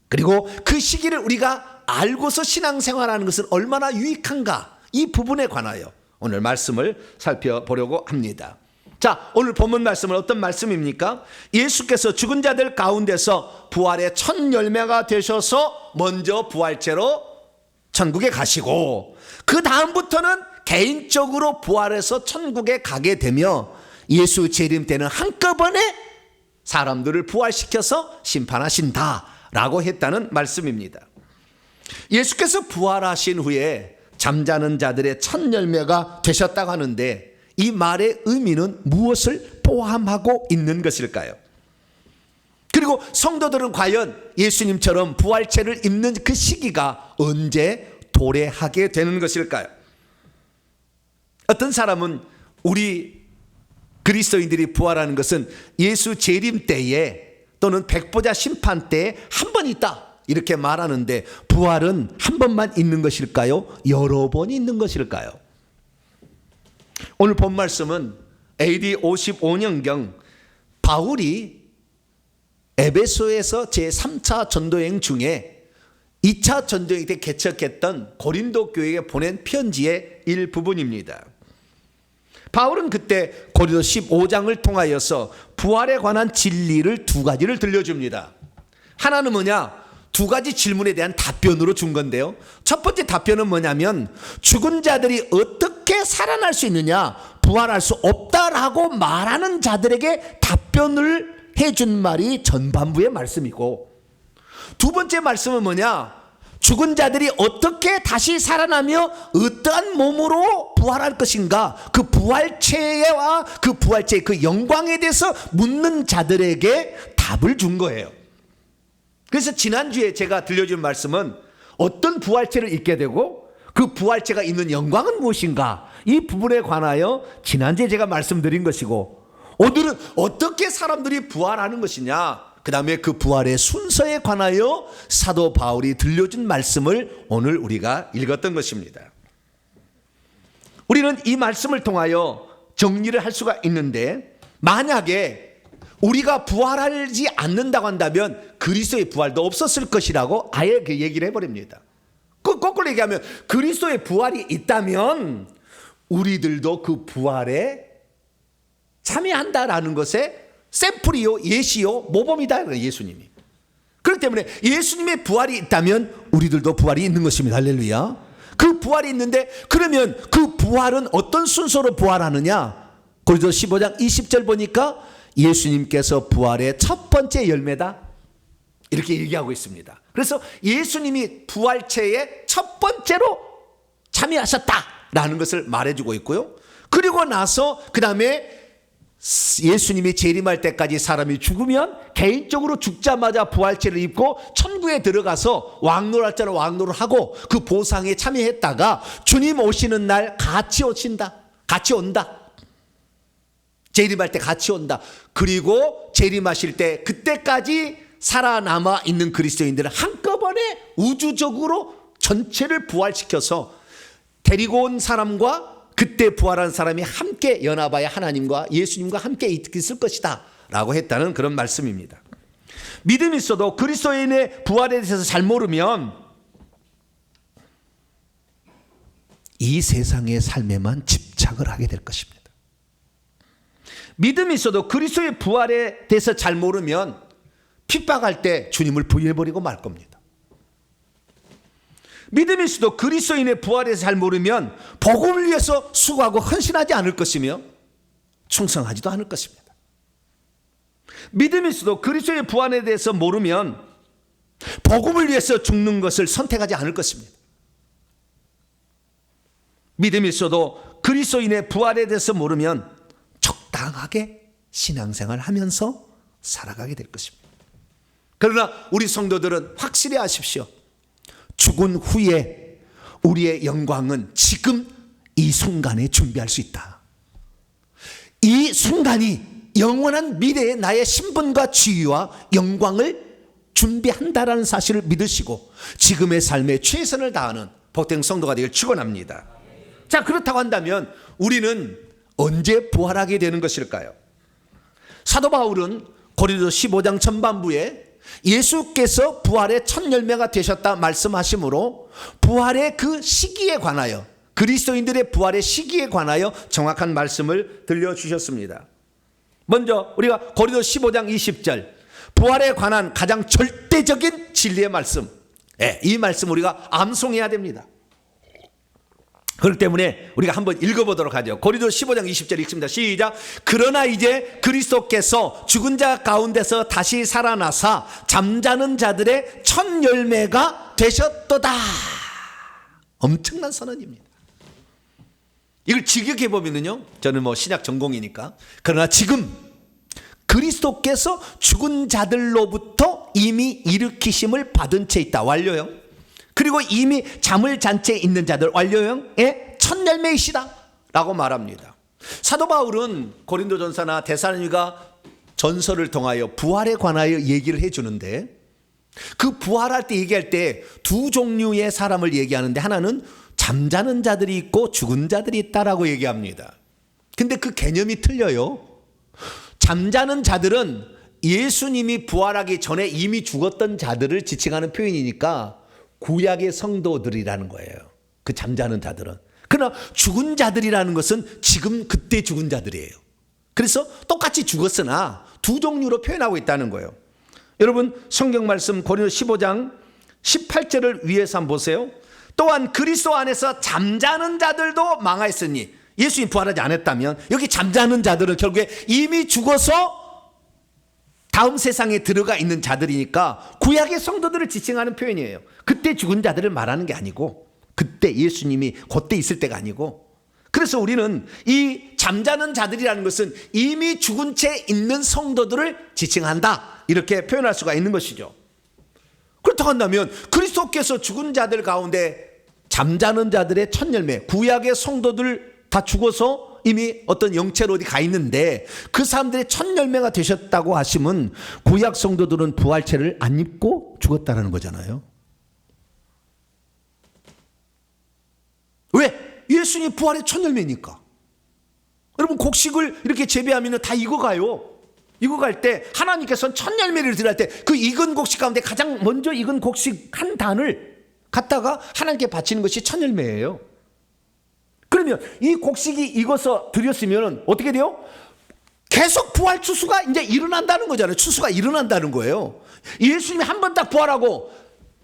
그리고 그 시기를 우리가 알고서 신앙생활하는 것은 얼마나 유익한가? 이 부분에 관하여 오늘 말씀을 살펴보려고 합니다. 자, 오늘 본문 말씀은 어떤 말씀입니까? 예수께서 죽은 자들 가운데서 부활의 첫 열매가 되셔서 먼저 부활체로 천국에 가시고 그 다음부터는 개인적으로 부활해서 천국에 가게 되며 예수 재림 때는 한꺼번에 사람들을 부활시켜서 심판하신다라고 했다는 말씀입니다. 예수께서 부활하신 후에 잠자는 자들의 첫 열매가 되셨다고 하는데 이 말의 의미는 무엇을 포함하고 있는 것일까요? 그리고 성도들은 과연 예수님처럼 부활체를 입는 그 시기가 언제 도래하게 되는 것일까요? 어떤 사람은 우리 그리스도인들이 부활하는 것은 예수 재림 때에 또는 백보자 심판 때에 한 번 있다 이렇게 말하는데 부활은 한 번만 있는 것일까요? 여러 번 있는 것일까요? 오늘 본 말씀은 AD 55년경 바울이 에베소에서 제3차 전도여행 중에 2차 전도여행 때 개척했던 고린도 교회에 보낸 편지의 일부분입니다. 바울은 그때 고린도 15장을 통하여서 부활에 관한 진리를 두 가지를 들려줍니다. 하나는 뭐냐? 두 가지 질문에 대한 답변으로 준 건데요. 첫 번째 답변은 뭐냐면 죽은 자들이 어떻게 살아날 수 있느냐? 부활할 수 없다라고 말하는 자들에게 답변을 해준 말이 전반부의 말씀이고, 두 번째 말씀은 뭐냐? 죽은 자들이 어떻게 다시 살아나며 어떠한 몸으로 부활할 것인가? 그 부활체와 그 부활체의 그 영광에 대해서 묻는 자들에게 답을 준 거예요. 그래서 지난주에 제가 들려준 말씀은 어떤 부활체를 입게 되고 그 부활체가 있는 영광은 무엇인가? 이 부분에 관하여 지난주에 제가 말씀드린 것이고, 오늘은 어떻게 사람들이 부활하는 것이냐? 그 다음에 그 부활의 순서에 관하여 사도 바울이 들려준 말씀을 오늘 우리가 읽었던 것입니다. 우리는 이 말씀을 통하여 정리를 할 수가 있는데, 만약에 우리가 부활하지 않는다고 한다면 그리스도의 부활도 없었을 것이라고 아예 그 얘기를 해버립니다. 거꾸로 얘기하면 그리스도의 부활이 있다면 우리들도 그 부활에 참여한다라는 것에 샘플이요, 예시요, 모범이다. 예수님이. 그렇기 때문에 예수님의 부활이 있다면 우리들도 부활이 있는 것입니다. 할렐루야. 그 부활이 있는데 그러면 그 부활은 어떤 순서로 부활하느냐? 고린도 15장 20절 보니까 예수님께서 부활의 첫 번째 열매다 이렇게 얘기하고 있습니다. 그래서 예수님이 부활체의 첫 번째로 참여하셨다라는 것을 말해주고 있고요. 그리고 나서 그 다음에 예수님이 재림할 때까지 사람이 죽으면 개인적으로 죽자마자 부활체를 입고 천국에 들어가서 왕노할 자는 왕노를 하고 그 보상에 참여했다가 주님 오시는 날 같이 오신다, 같이 온다. 재림할 때 같이 온다. 그리고 재림하실 때 그때까지 살아남아 있는 그리스도인들을 한꺼번에 우주적으로 전체를 부활시켜서 데리고 온 사람과 그때 부활한 사람이 함께 연합하여 하나님과 예수님과 함께 있을 것이다 라고 했다는 그런 말씀입니다. 믿음이 있어도 그리스도인의 부활에 대해서 잘 모르면 이 세상의 삶에만 집착을 하게 될 것입니다. 믿음이 있어도 그리스도의 부활에 대해서 잘 모르면 핍박할 때 주님을 부인해버리고 말 겁니다. 믿음이 있어도 그리스도인의 부활에 대해서 잘 모르면 복음을 위해서 수고하고 헌신하지 않을 것이며 충성하지도 않을 것입니다. 믿음이 있어도 그리스도의 부활에 대해서 모르면 복음을 위해서 죽는 것을 선택하지 않을 것입니다. 믿음이 있어도 그리스도인의 부활에 대해서 모르면 적당하게 신앙생활을 하면서 살아가게 될 것입니다. 그러나 우리 성도들은 확실히 아십시오. 죽은 후에 우리의 영광은 지금 이 순간에 준비할 수 있다. 이 순간이 영원한 미래의 나의 신분과 지위와 영광을 준비한다라는 사실을 믿으시고 지금의 삶에 최선을 다하는 복된 성도가 되길 축원합니다. 자, 그렇다고 한다면 우리는 언제 부활하게 되는 것일까요? 사도 바울은 고린도 15장 전반부에 예수께서 부활의 첫 열매가 되셨다 말씀하시므로 부활의 그 시기에 관하여 그리스도인들의 부활의 시기에 관하여 정확한 말씀을 들려주셨습니다. 먼저 우리가 고린도 15장 20절 부활에 관한 가장 절대적인 진리의 말씀, 이 말씀 우리가 암송해야 됩니다. 그렇기 때문에 우리가 한번 읽어보도록 하죠. 고린도 15장 20절 읽습니다. 시작. 그러나 이제 그리스도께서 죽은 자 가운데서 다시 살아나사 잠자는 자들의 첫 열매가 되셨도다. 엄청난 선언입니다. 이걸 직역해 보면요, 저는 신약 전공이니까, 그러나 지금 그리스도께서 죽은 자들로부터 이미 일으키심을 받은 채 있다. 완료형. 그리고 이미 잠을 잔 채 있는 자들, 완료형의 첫 열매이시다 라고 말합니다. 사도 바울은 고린도전서나 데살로니가 전서를 통하여 부활에 관하여 얘기를 해주는데, 그 부활할 때 얘기할 때 두 종류의 사람을 얘기하는데, 하나는 잠자는 자들이 있고 죽은 자들이 있다라고 얘기합니다. 근데 그 개념이 틀려요. 잠자는 자들은 예수님이 부활하기 전에 이미 죽었던 자들을 지칭하는 표현이니까 구약의 성도들이라는 거예요. 그 잠자는 자들은. 그러나 죽은 자들이라는 것은 지금 그때 죽은 자들이에요. 그래서 똑같이 죽었으나 두 종류로 표현하고 있다는 거예요. 여러분 성경 말씀 고린도 15장 18절을 위에서 한번 보세요. 또한 그리스도 안에서 잠자는 자들도 망하였으니, 예수님 부활하지 않았다면 여기 잠자는 자들은 결국에 이미 죽어서 다음 세상에 들어가 있는 자들이니까 구약의 성도들을 지칭하는 표현이에요. 그때 죽은 자들을 말하는 게 아니고, 그때 예수님이 그때 있을 때가 아니고, 그래서 우리는 이 잠자는 자들이라는 것은 이미 죽은 채 있는 성도들을 지칭한다, 이렇게 표현할 수가 있는 것이죠. 그렇다고 한다면 그리스도께서 죽은 자들 가운데 잠자는 자들의 첫 열매, 구약의 성도들 다 죽어서 이미 어떤 영체로 어디 가 있는데 그 사람들의 첫 열매가 되셨다고 하시면 구약 성도들은 부활체를 안 입고 죽었다는 거잖아요. 왜? 예수님 부활의 첫 열매니까. 여러분 곡식을 이렇게 재배하면 다 익어가요. 익어갈 때 하나님께서는 첫 열매를 드릴 때 그 익은 곡식 가운데 가장 먼저 익은 곡식 한 단을 갖다가 하나님께 바치는 것이 첫 열매예요. 그러면 이 곡식이 익어서 드렸으면 어떻게 돼요? 계속 부활 추수가 이제 일어난다는 거잖아요. 추수가 일어난다는 거예요. 예수님이 한 번 딱 부활하고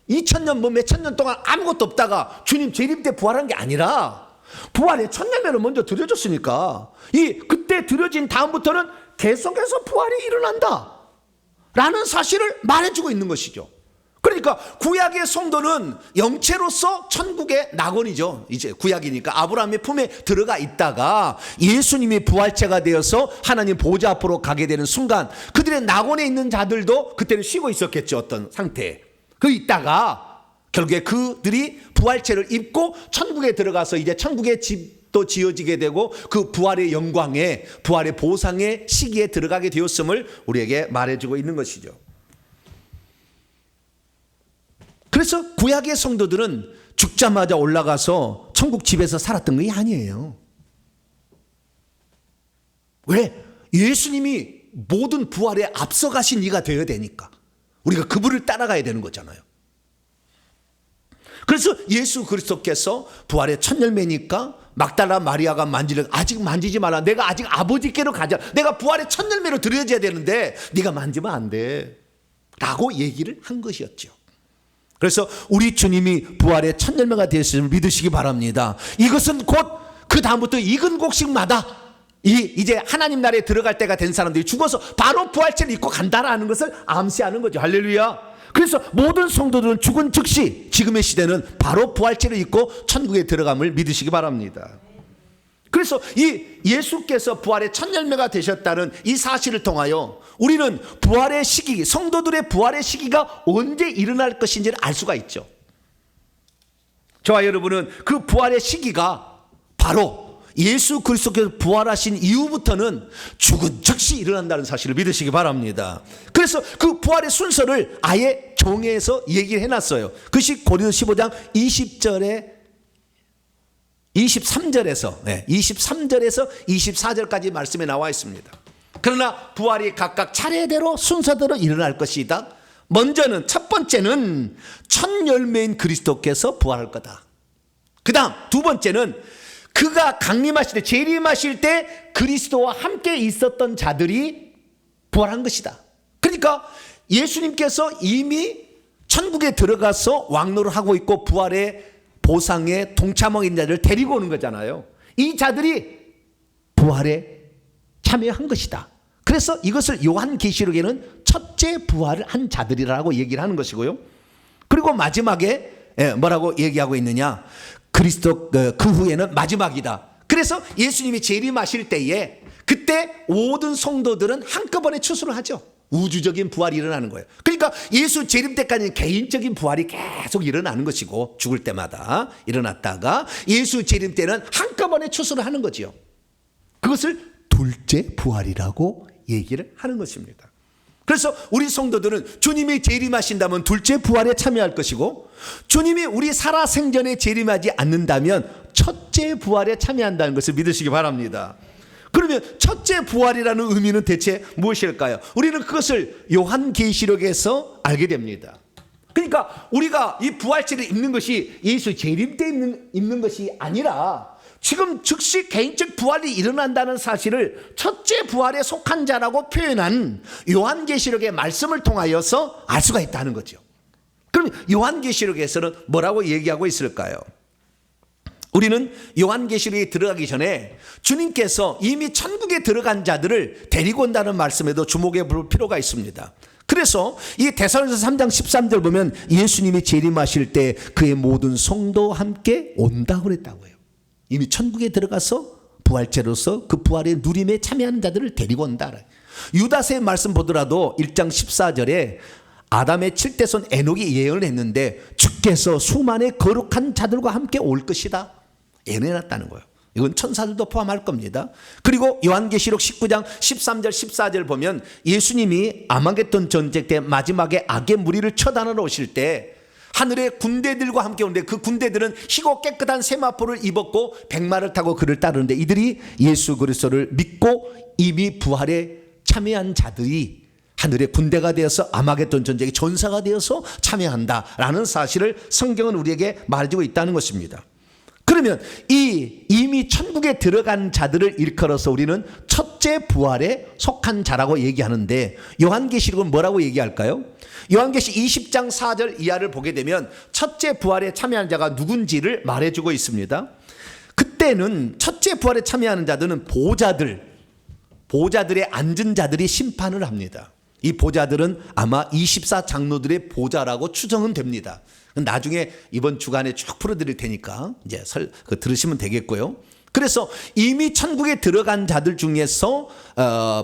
2000년 몇천 년 동안 아무것도 없다가 주님 재림 때 부활한 게 아니라 부활의 첫 열매를 먼저 드려줬으니까 그때 드려진 다음부터는 계속해서 부활이 일어난다 라는 사실을 말해주고 있는 것이죠. 그러니까 구약의 성도는 영체로서 천국의 낙원이죠. 이제 구약이니까 아브라함의 품에 들어가 있다가 예수님이 부활체가 되어서 하나님 보좌 앞으로 가게 되는 순간 그들의 낙원에 있는 자들도 그때는 쉬고 있었겠죠. 어떤 상태에 있다가 결국에 그들이 부활체를 입고 천국에 들어가서 이제 천국의 집 또 지어지게 되고 그 부활의 영광에, 부활의 보상의 시기에 들어가게 되었음을 우리에게 말해주고 있는 것이죠. 그래서 구약의 성도들은 죽자마자 올라가서 천국 집에서 살았던 게 아니에요. 왜? 예수님이 모든 부활에 앞서가신 이가 되어야 되니까 우리가 그분을 따라가야 되는 거잖아요. 그래서 예수 그리스도께서 부활의 첫 열매니까 막달라 마리아가 아직 만지지 마라. 내가 아직 아버지께로 가자. 내가 부활의 첫 열매로 드려져야 되는데 네가 만지면 안 돼 라고 얘기를 한 것이었죠. 그래서 우리 주님이 부활의 첫 열매가 되었음을 믿으시기 바랍니다. 이것은 곧 그 다음부터 익은 곡식마다 이제 하나님 나라에 들어갈 때가 된 사람들이 죽어서 바로 부활체를 입고 간다라는 것을 암시하는 거죠. 할렐루야. 그래서 모든 성도들은 죽은 즉시 지금의 시대는 바로 부활체를 입고 천국에 들어감을 믿으시기 바랍니다. 그래서 이 예수께서 부활의 첫 열매가 되셨다는 이 사실을 통하여 우리는 부활의 시기, 성도들의 부활의 시기가 언제 일어날 것인지를 알 수가 있죠. 저와 여러분은 그 부활의 시기가 바로 예수 그리스도께서 부활하신 이후부터는 죽은 즉시 일어난다는 사실을 믿으시기 바랍니다. 그래서 그 부활의 순서를 아예 정해서 얘기를 해놨어요. 그것이 고린도서 15장 23절에서 24절까지 말씀에 나와 있습니다. 그러나 부활이 각각 차례대로 순서대로 일어날 것이다. 먼저는 첫 번째는 첫 열매인 그리스도께서 부활할 거다. 그 다음 두 번째는 그가 강림하실 때, 재림하실 때 그리스도와 함께 있었던 자들이 부활한 것이다. 그러니까 예수님께서 이미 천국에 들어가서 왕노를 하고 있고 부활의 보상에 동참하고 있는 자들을 데리고 오는 거잖아요. 이 자들이 부활에 참여한 것이다. 그래서 이것을 요한계시록에는 첫째 부활을 한 자들이라고 얘기를 하는 것이고요. 그리고 마지막에 뭐라고 얘기하고 있느냐, 그리스도 그 후에는 마지막이다. 그래서 예수님이 재림하실 때에 그때 모든 성도들은 한꺼번에 추수를 하죠. 우주적인 부활이 일어나는 거예요. 그러니까 예수 재림 때까지는 개인적인 부활이 계속 일어나는 것이고, 죽을 때마다 일어났다가 예수 재림 때는 한꺼번에 추수를 하는 거지요. 그것을 둘째 부활이라고 얘기를 하는 것입니다. 그래서 우리 성도들은 주님이 재림하신다면 둘째 부활에 참여할 것이고, 주님이 우리 살아생전에 재림하지 않는다면 첫째 부활에 참여한다는 것을 믿으시기 바랍니다. 그러면 첫째 부활이라는 의미는 대체 무엇일까요? 우리는 그것을 요한계시록에서 알게 됩니다. 그러니까 우리가 이 부활체를 입는 것이 예수 재림 때 입는 것이 아니라 지금 즉시 개인적 부활이 일어난다는 사실을 첫째 부활에 속한 자라고 표현한 요한계시록의 말씀을 통하여서 알 수가 있다는 거죠. 그럼 요한계시록에서는 뭐라고 얘기하고 있을까요? 우리는 요한계시록에 들어가기 전에 주님께서 이미 천국에 들어간 자들을 데리고 온다는 말씀에도 주목해 볼 필요가 있습니다. 그래서 이 데살로니가서 3장 13절 보면 예수님이 재림하실 때 그의 모든 성도와 함께 온다고 그랬다고 해요. 이미 천국에 들어가서 부활체로서 그 부활의 누림에 참여하는 자들을 데리고 온다. 유다서의 말씀 보더라도 1장 14절에 아담의 7대손 에녹이 예언을 했는데 주께서 수많은 거룩한 자들과 함께 올 것이다 예언해놨다는 거예요. 이건 천사들도 포함할 겁니다. 그리고 요한계시록 19장 13절 14절 보면 예수님이 아마겟돈 전쟁 때 마지막에 악의 무리를 처단하러 오실 때 하늘의 군대들과 함께 오는데 그 군대들은 희고 깨끗한 세마포를 입었고 백마를 타고 그를 따르는데 이들이 예수 그리스도를 믿고 이미 부활에 참여한 자들이 하늘의 군대가 되어서 아마겟돈 전쟁의 전사가 되어서 참여한다라는 사실을 성경은 우리에게 말해주고 있다는 것입니다. 그러면 이미 천국에 들어간 자들을 일컬어서 우리는 첫째 부활에 속한 자라고 얘기하는데 요한계시록은 뭐라고 얘기할까요? 요한계시 20장 4절 이하를 보게 되면 첫째 부활에 참여한 자가 누군지를 말해주고 있습니다. 그때는 첫째 부활에 참여하는 자들은 보좌들의 앉은 자들이 심판을 합니다. 이 보좌들은 아마 24장로들의 보좌라고 추정은 됩니다. 나중에 이번 주간에 쭉 풀어드릴 테니까 이제 들으시면 되겠고요. 그래서 이미 천국에 들어간 자들 중에서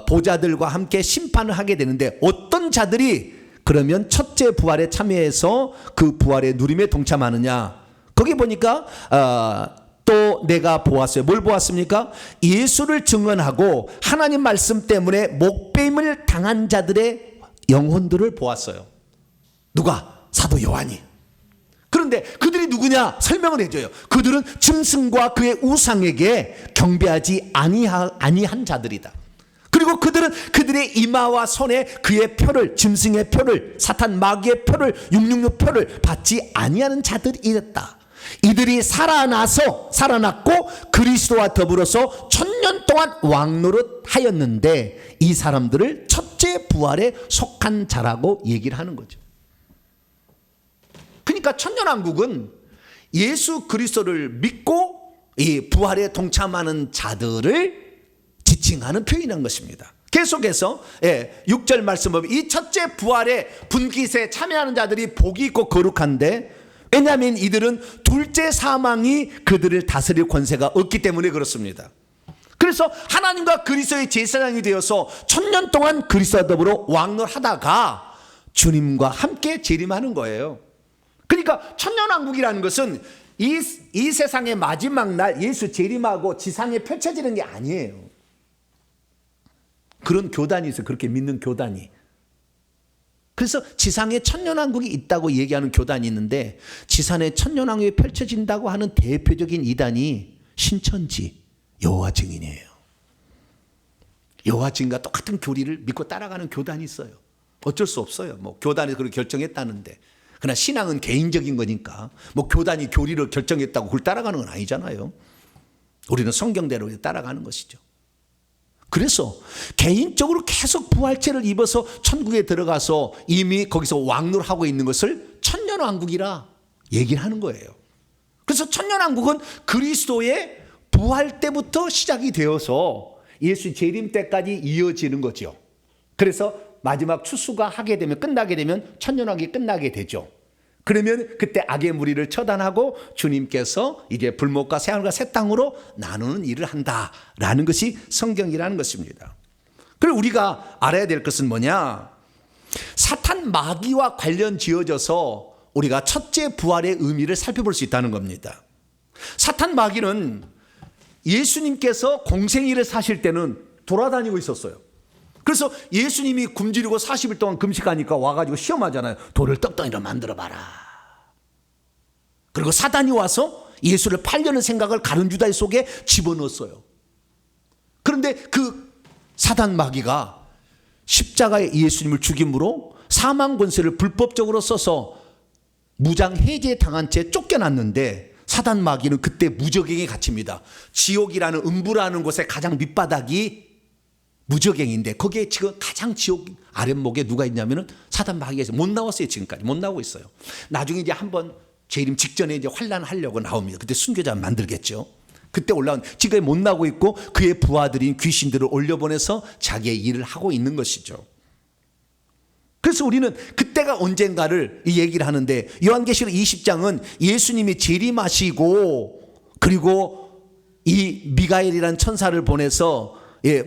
보좌들과 함께 심판을 하게 되는데 어떤 자들이 그러면 첫째 부활에 참여해서 그 부활의 누림에 동참하느냐? 거기 보니까 또 내가 보았어요. 뭘 보았습니까? 예수를 증언하고 하나님 말씀 때문에 목배임을 당한 자들의 영혼들을 보았어요. 누가? 사도 요한이. 그런데 그들이 누구냐? 설명을 해줘요. 그들은 짐승과 그의 우상에게 경배하지 아니한 자들이다. 그리고 그들은 그들의 이마와 손에 그의 표를, 짐승의 표를, 사탄 마귀의 표를, 666 표를 받지 아니하는 자들이었다. 이들이 살아났고 그리스도와 더불어서 1000년 동안 왕노릇 하였는데 이 사람들을 첫째 부활에 속한 자라고 얘기를 하는 거죠. 그러니까 천년왕국은 예수 그리스도를 믿고 이 부활에 동참하는 자들을 지칭하는 표현인 것입니다. 계속해서 6절 말씀 보면 이 첫째 부활의 분깃에 참여하는 자들이 복이 있고 거룩한데, 왜냐하면 이들은 둘째 사망이 그들을 다스릴 권세가 없기 때문에 그렇습니다. 그래서 하나님과 그리스도의 제사장이 되어서 1000년 동안 그리스도와 더불어 왕노하다가 주님과 함께 재림하는 거예요. 그러니까 천년왕국이라는 것은 이 세상의 마지막 날 예수 재림하고 지상에 펼쳐지는 게 아니에요. 그런 교단이 있어요. 그렇게 믿는 교단이. 그래서 지상에 천년왕국이 있다고 얘기하는 교단이 있는데, 지상에 천년왕국이 펼쳐진다고 하는 대표적인 이단이 신천지 여호와 증인이에요. 여호와 증인과 똑같은 교리를 믿고 따라가는 교단이 있어요. 어쩔 수 없어요. 뭐 교단에서 그렇게 결정했다는데. 그러나 신앙은 개인적인 거니까 뭐 교단이 교리를 결정했다고 그걸 따라가는 건 아니잖아요. 우리는 성경대로 따라가는 것이죠. 그래서 개인적으로 계속 부활체를 입어서 천국에 들어가서 이미 거기서 왕노를 하고 있는 것을 천년왕국이라 얘기를 하는 거예요. 그래서 천년왕국은 그리스도의 부활 때부터 시작이 되어서 예수 재림 때까지 이어지는 거죠. 그래서 마지막 추수가 하게 되면, 끝나게 되면 천년왕국이 끝나게 되죠. 그러면 그때 악의 무리를 처단하고 주님께서 이제 불못과 새하늘과 새 땅으로 나누는 일을 한다라는 것이 성경이라는 것입니다. 그리고 우리가 알아야 될 것은 뭐냐? 사탄 마귀와 관련 지어져서 우리가 첫째 부활의 의미를 살펴볼 수 있다는 겁니다. 사탄 마귀는 예수님께서 공생일을 사실 때는 돌아다니고 있었어요. 그래서 예수님이 굶주리고 40일 동안 금식하니까 와가지고 시험하잖아요. 돌을 떡덩이로 만들어봐라. 그리고 사단이 와서 예수를 팔려는 생각을 가룟 유다의 속에 집어넣었어요. 그런데 그 사단 마귀가 십자가에 예수님을 죽임으로 사망 권세를 불법적으로 써서 무장 해제당한 채 쫓겨났는데, 사단 마귀는 그때 무적행에 갇힙니다. 지옥이라는 음부라는 곳의 가장 밑바닥이 무적행인데, 거기에 지금 가장 지옥 아랫목에 누가 있냐면은 사단 마귀가 못 나왔어요. 지금까지 못 나오고 있어요. 나중에 이제 한번 재림 직전에 이제 환란하려고 나옵니다. 그때 순교자 만들겠죠. 그때 올라온, 지금 못 나오고 있고 그의 부하들인 귀신들을 올려보내서 자기의 일을 하고 있는 것이죠. 그래서 우리는 그때가 언젠가를 이 얘기를 하는데, 요한계시록 20장은 예수님이 재림하시고 그리고 이 미가엘이라는 천사를 보내서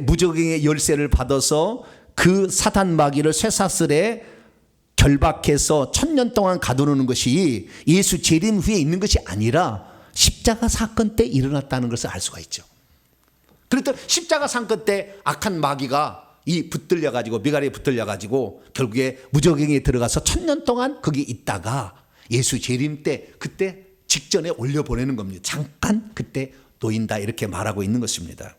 무적행의 열쇠를 받아서 그 사탄 마귀를 쇠사슬에 결박해서 1000년 동안 가두는 것이 예수 재림 후에 있는 것이 아니라 십자가 사건 때 일어났다는 것을 알 수가 있죠. 그랬더니 십자가 사건 때 악한 마귀가 붙들려가지고, 미가엘에 붙들려가지고 결국에 무적행에 들어가서 1000년 동안 거기 있다가 예수 재림 때, 그때 직전에 올려보내는 겁니다. 잠깐 그때 놓인다, 이렇게 말하고 있는 것입니다.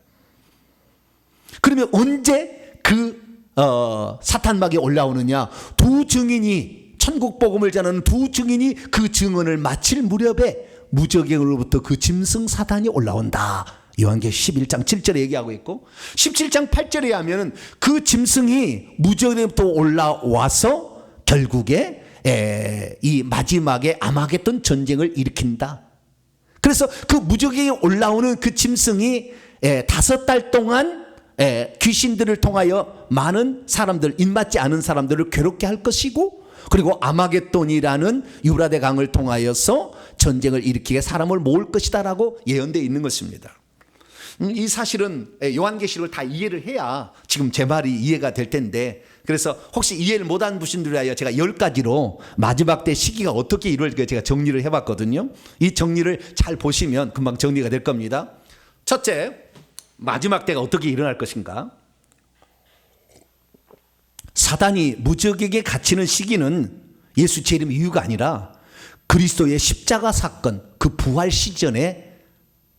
그러면 언제 그 사탄 마귀가 올라오느냐? 두 증인이, 천국 복음을 전하는 두 증인이 그 증언을 마칠 무렵에 무적행으로부터 그 짐승 사단이 올라온다. 요한계시록 11장 7절에 얘기하고 있고, 17장 8절에 하면은 그 짐승이 무적행으로부터 올라와서 결국에 이 마지막에 아마겟돈 전쟁을 일으킨다. 그래서 그 무적행에 올라오는 그 짐승이 5달 동안 귀신들을 통하여 많은 사람들, 입맞지 않은 사람들을 괴롭게 할 것이고, 그리고 아마겟돈이라는 유브라데 강을 통하여서 전쟁을 일으키게 사람을 모을 것이다라고 예언되어 있는 것입니다. 이 사실은 요한계시록을 다 이해를 해야 지금 제 말이 이해가 될 텐데, 그래서 혹시 이해를 못한 분들을 위하여 제가 10가지로 마지막 때 시기가 어떻게 이루어질까 제가 정리를 해봤거든요. 이 정리를 잘 보시면 금방 정리가 될 겁니다. 첫째, 마지막 때가 어떻게 일어날 것인가. 사단이 무적에게 갇히는 시기는 예수 재림 이유가 아니라 그리스도의 십자가 사건, 그 부활 시전에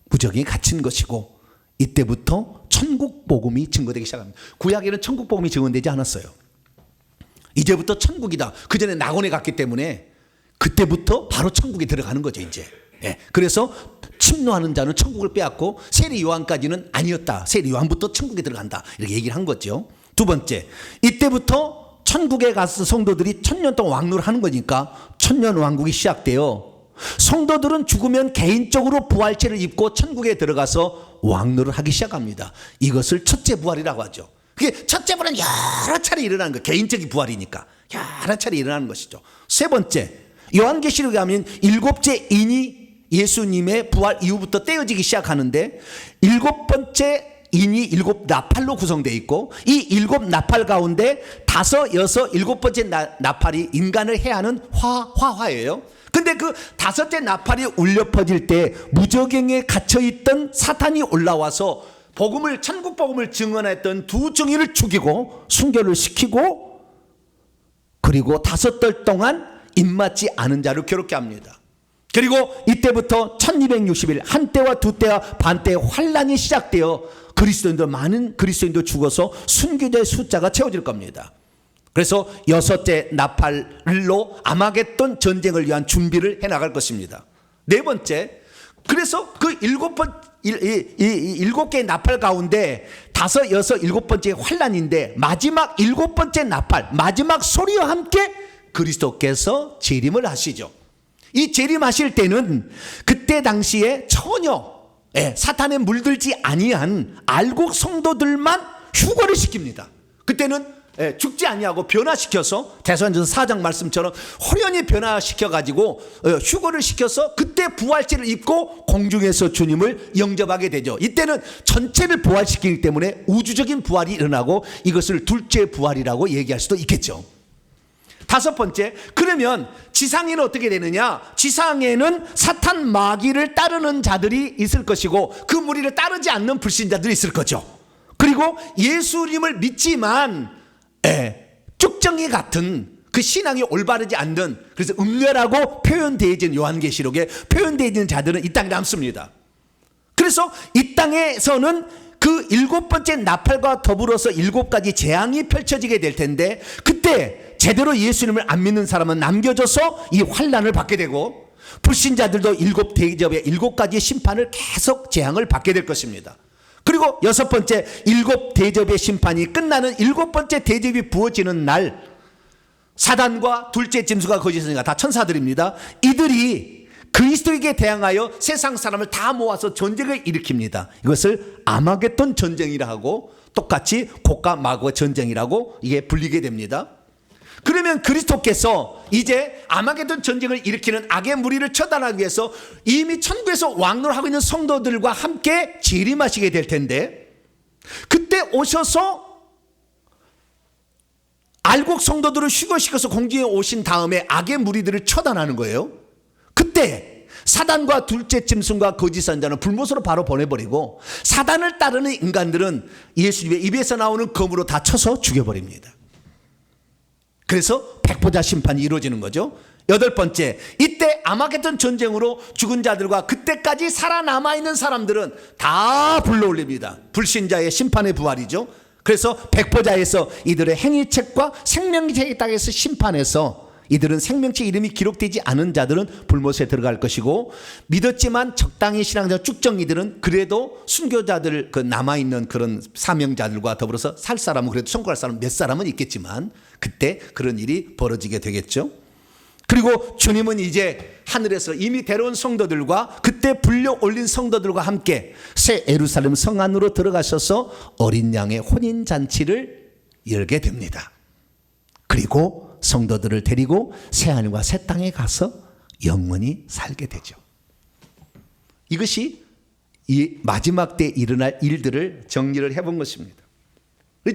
무적이 갇힌 것이고, 이때부터 천국 복음이 증거되기 시작합니다. 구약에는 천국 복음이 증언되지 않았어요. 이제부터 천국이다. 그 전에 낙원에 갔기 때문에 그때부터 바로 천국에 들어가는 거죠, 이제. 예. 그래서 침노하는 자는 천국을 빼앗고 세례 요한까지는 아니었다. 세례 요한부터 천국에 들어간다. 이렇게 얘기를 한 거죠. 두 번째, 이때부터 천국에 가서 성도들이 1000년 동안 왕노를 하는 거니까 천년 왕국이 시작돼요. 성도들은 죽으면 개인적으로 부활체를 입고 천국에 들어가서 왕노를 하기 시작합니다. 이것을 첫째 부활이라고 하죠. 그게 첫째 부활은 여러 차례 일어나는 거예요. 개인적인 부활이니까 여러 차례 일어나는 것이죠. 세 번째, 요한계시록에 가면 7째 인이 예수님의 부활 이후부터 떼어지기 시작하는데, 7번째 인이 7나팔로 구성되어 있고, 이 7나팔 가운데 5, 6, 7번째 나팔이 인간을 해하는 화예요. 근데 그 5째 나팔이 울려 퍼질 때 무저갱에 갇혀있던 사탄이 올라와서 복음을, 천국 복음을 증언했던 두 증인을 죽이고 순교를 시키고, 그리고 5달 동안 입맞지 않은 자를 괴롭게 합니다. 그리고 이때부터 1260일, 한때와 두때와 반때의 환란이 시작되어 그리스도인도, 많은 그리스도인도 죽어서 순교자의 숫자가 채워질 겁니다. 그래서 6째 나팔로 아마겟돈 전쟁을 위한 준비를 해나갈 것입니다. 네 번째, 그래서 그 7개의 나팔 가운데 5, 6, 7번째 환란인데, 마지막 7번째 나팔, 마지막 소리와 함께 그리스도께서 재림을 하시죠. 이 재림하실 때는 그때 당시에 전혀 사탄에 물들지 아니한 알곡 성도들만 휴거를 시킵니다. 그때는 죽지 아니하고 변화시켜서 데살로니가서 4장 말씀처럼 호련히 변화시켜가지고 휴거를 시켜서 그때 부활체를 입고 공중에서 주님을 영접하게 되죠. 이때는 전체를 부활시키기 때문에 우주적인 부활이 일어나고 이것을 둘째 부활이라고 얘기할 수도 있겠죠. 5번째, 그러면 지상에는 어떻게 되느냐? 지상에는 사탄 마귀를 따르는 자들이 있을 것이고, 그 무리를 따르지 않는 불신자들이 있을 거죠. 그리고 예수님을 믿지만 쭉정이 같은 그 신앙이 올바르지 않는, 그래서 음녀라고 표현되어진 요한계시록에 표현되어진 자들은 이 땅에 남습니다. 그래서 이 땅에서는 그 7번째 나팔과 더불어서 7가지 재앙이 펼쳐지게 될 텐데, 그때 제대로 예수님을 안 믿는 사람은 남겨져서 이 환란을 받게 되고, 불신자들도 7대접의 7가지 심판을 계속 재앙을 받게 될 것입니다. 그리고 6번째, 7대접의 심판이 끝나는 7번째 대접이 부어지는 날, 사단과 둘째 짐승과 거짓 선지자가 다 천사들입니다. 이들이 그리스도에게 대항하여 세상 사람을 다 모아서 전쟁을 일으킵니다. 이것을 아마겟돈 전쟁이라 하고, 똑같이 곡과 마귀의 전쟁이라고 이게 불리게 됩니다. 그러면 그리스도께서 이제 아마겟돈 전쟁을 일으키는 악의 무리를 처단하기 위해서 이미 천국에서 왕노를 하고 있는 성도들과 함께 재림하시게 될 텐데, 그때 오셔서 알곡 성도들을 휴거시켜서 공중에 오신 다음에 악의 무리들을 처단하는 거예요. 그때 사단과 둘째 짐승과 거짓 선지자는 불못으로 바로 보내버리고, 사단을 따르는 인간들은 예수님의 입에서 나오는 검으로 다 쳐서 죽여버립니다. 그래서 백보자 심판이 이루어지는 거죠. 8번째, 이때 아마겟돈 전쟁으로 죽은 자들과 그때까지 살아남아 있는 사람들은 다 불러올립니다. 불신자의 심판의 부활이죠. 그래서 백보자에서 이들의 행위책과 생명책의 땅에서 심판해서, 이들은 생명책 이름이 기록되지 않은 자들은 불못에 들어갈 것이고, 믿었지만 적당히 신앙자 쭉정이들은 그래도 순교자들, 그 남아있는 그런 사명자들과 더불어서 살 사람은, 그래도 천국갈 사람 몇 사람은 있겠지만 그때 그런 일이 벌어지게 되겠죠. 그리고 주님은 이제 하늘에서 이미 데려온 성도들과 그때 불려 올린 성도들과 함께 새 예루살렘 성 안으로 들어가셔서 어린 양의 혼인잔치를 열게 됩니다. 그리고 성도들을 데리고 새하늘과 새 땅에 가서 영원히 살게 되죠. 이것이 이 마지막 때 일어날 일들을 정리를 해본 것입니다.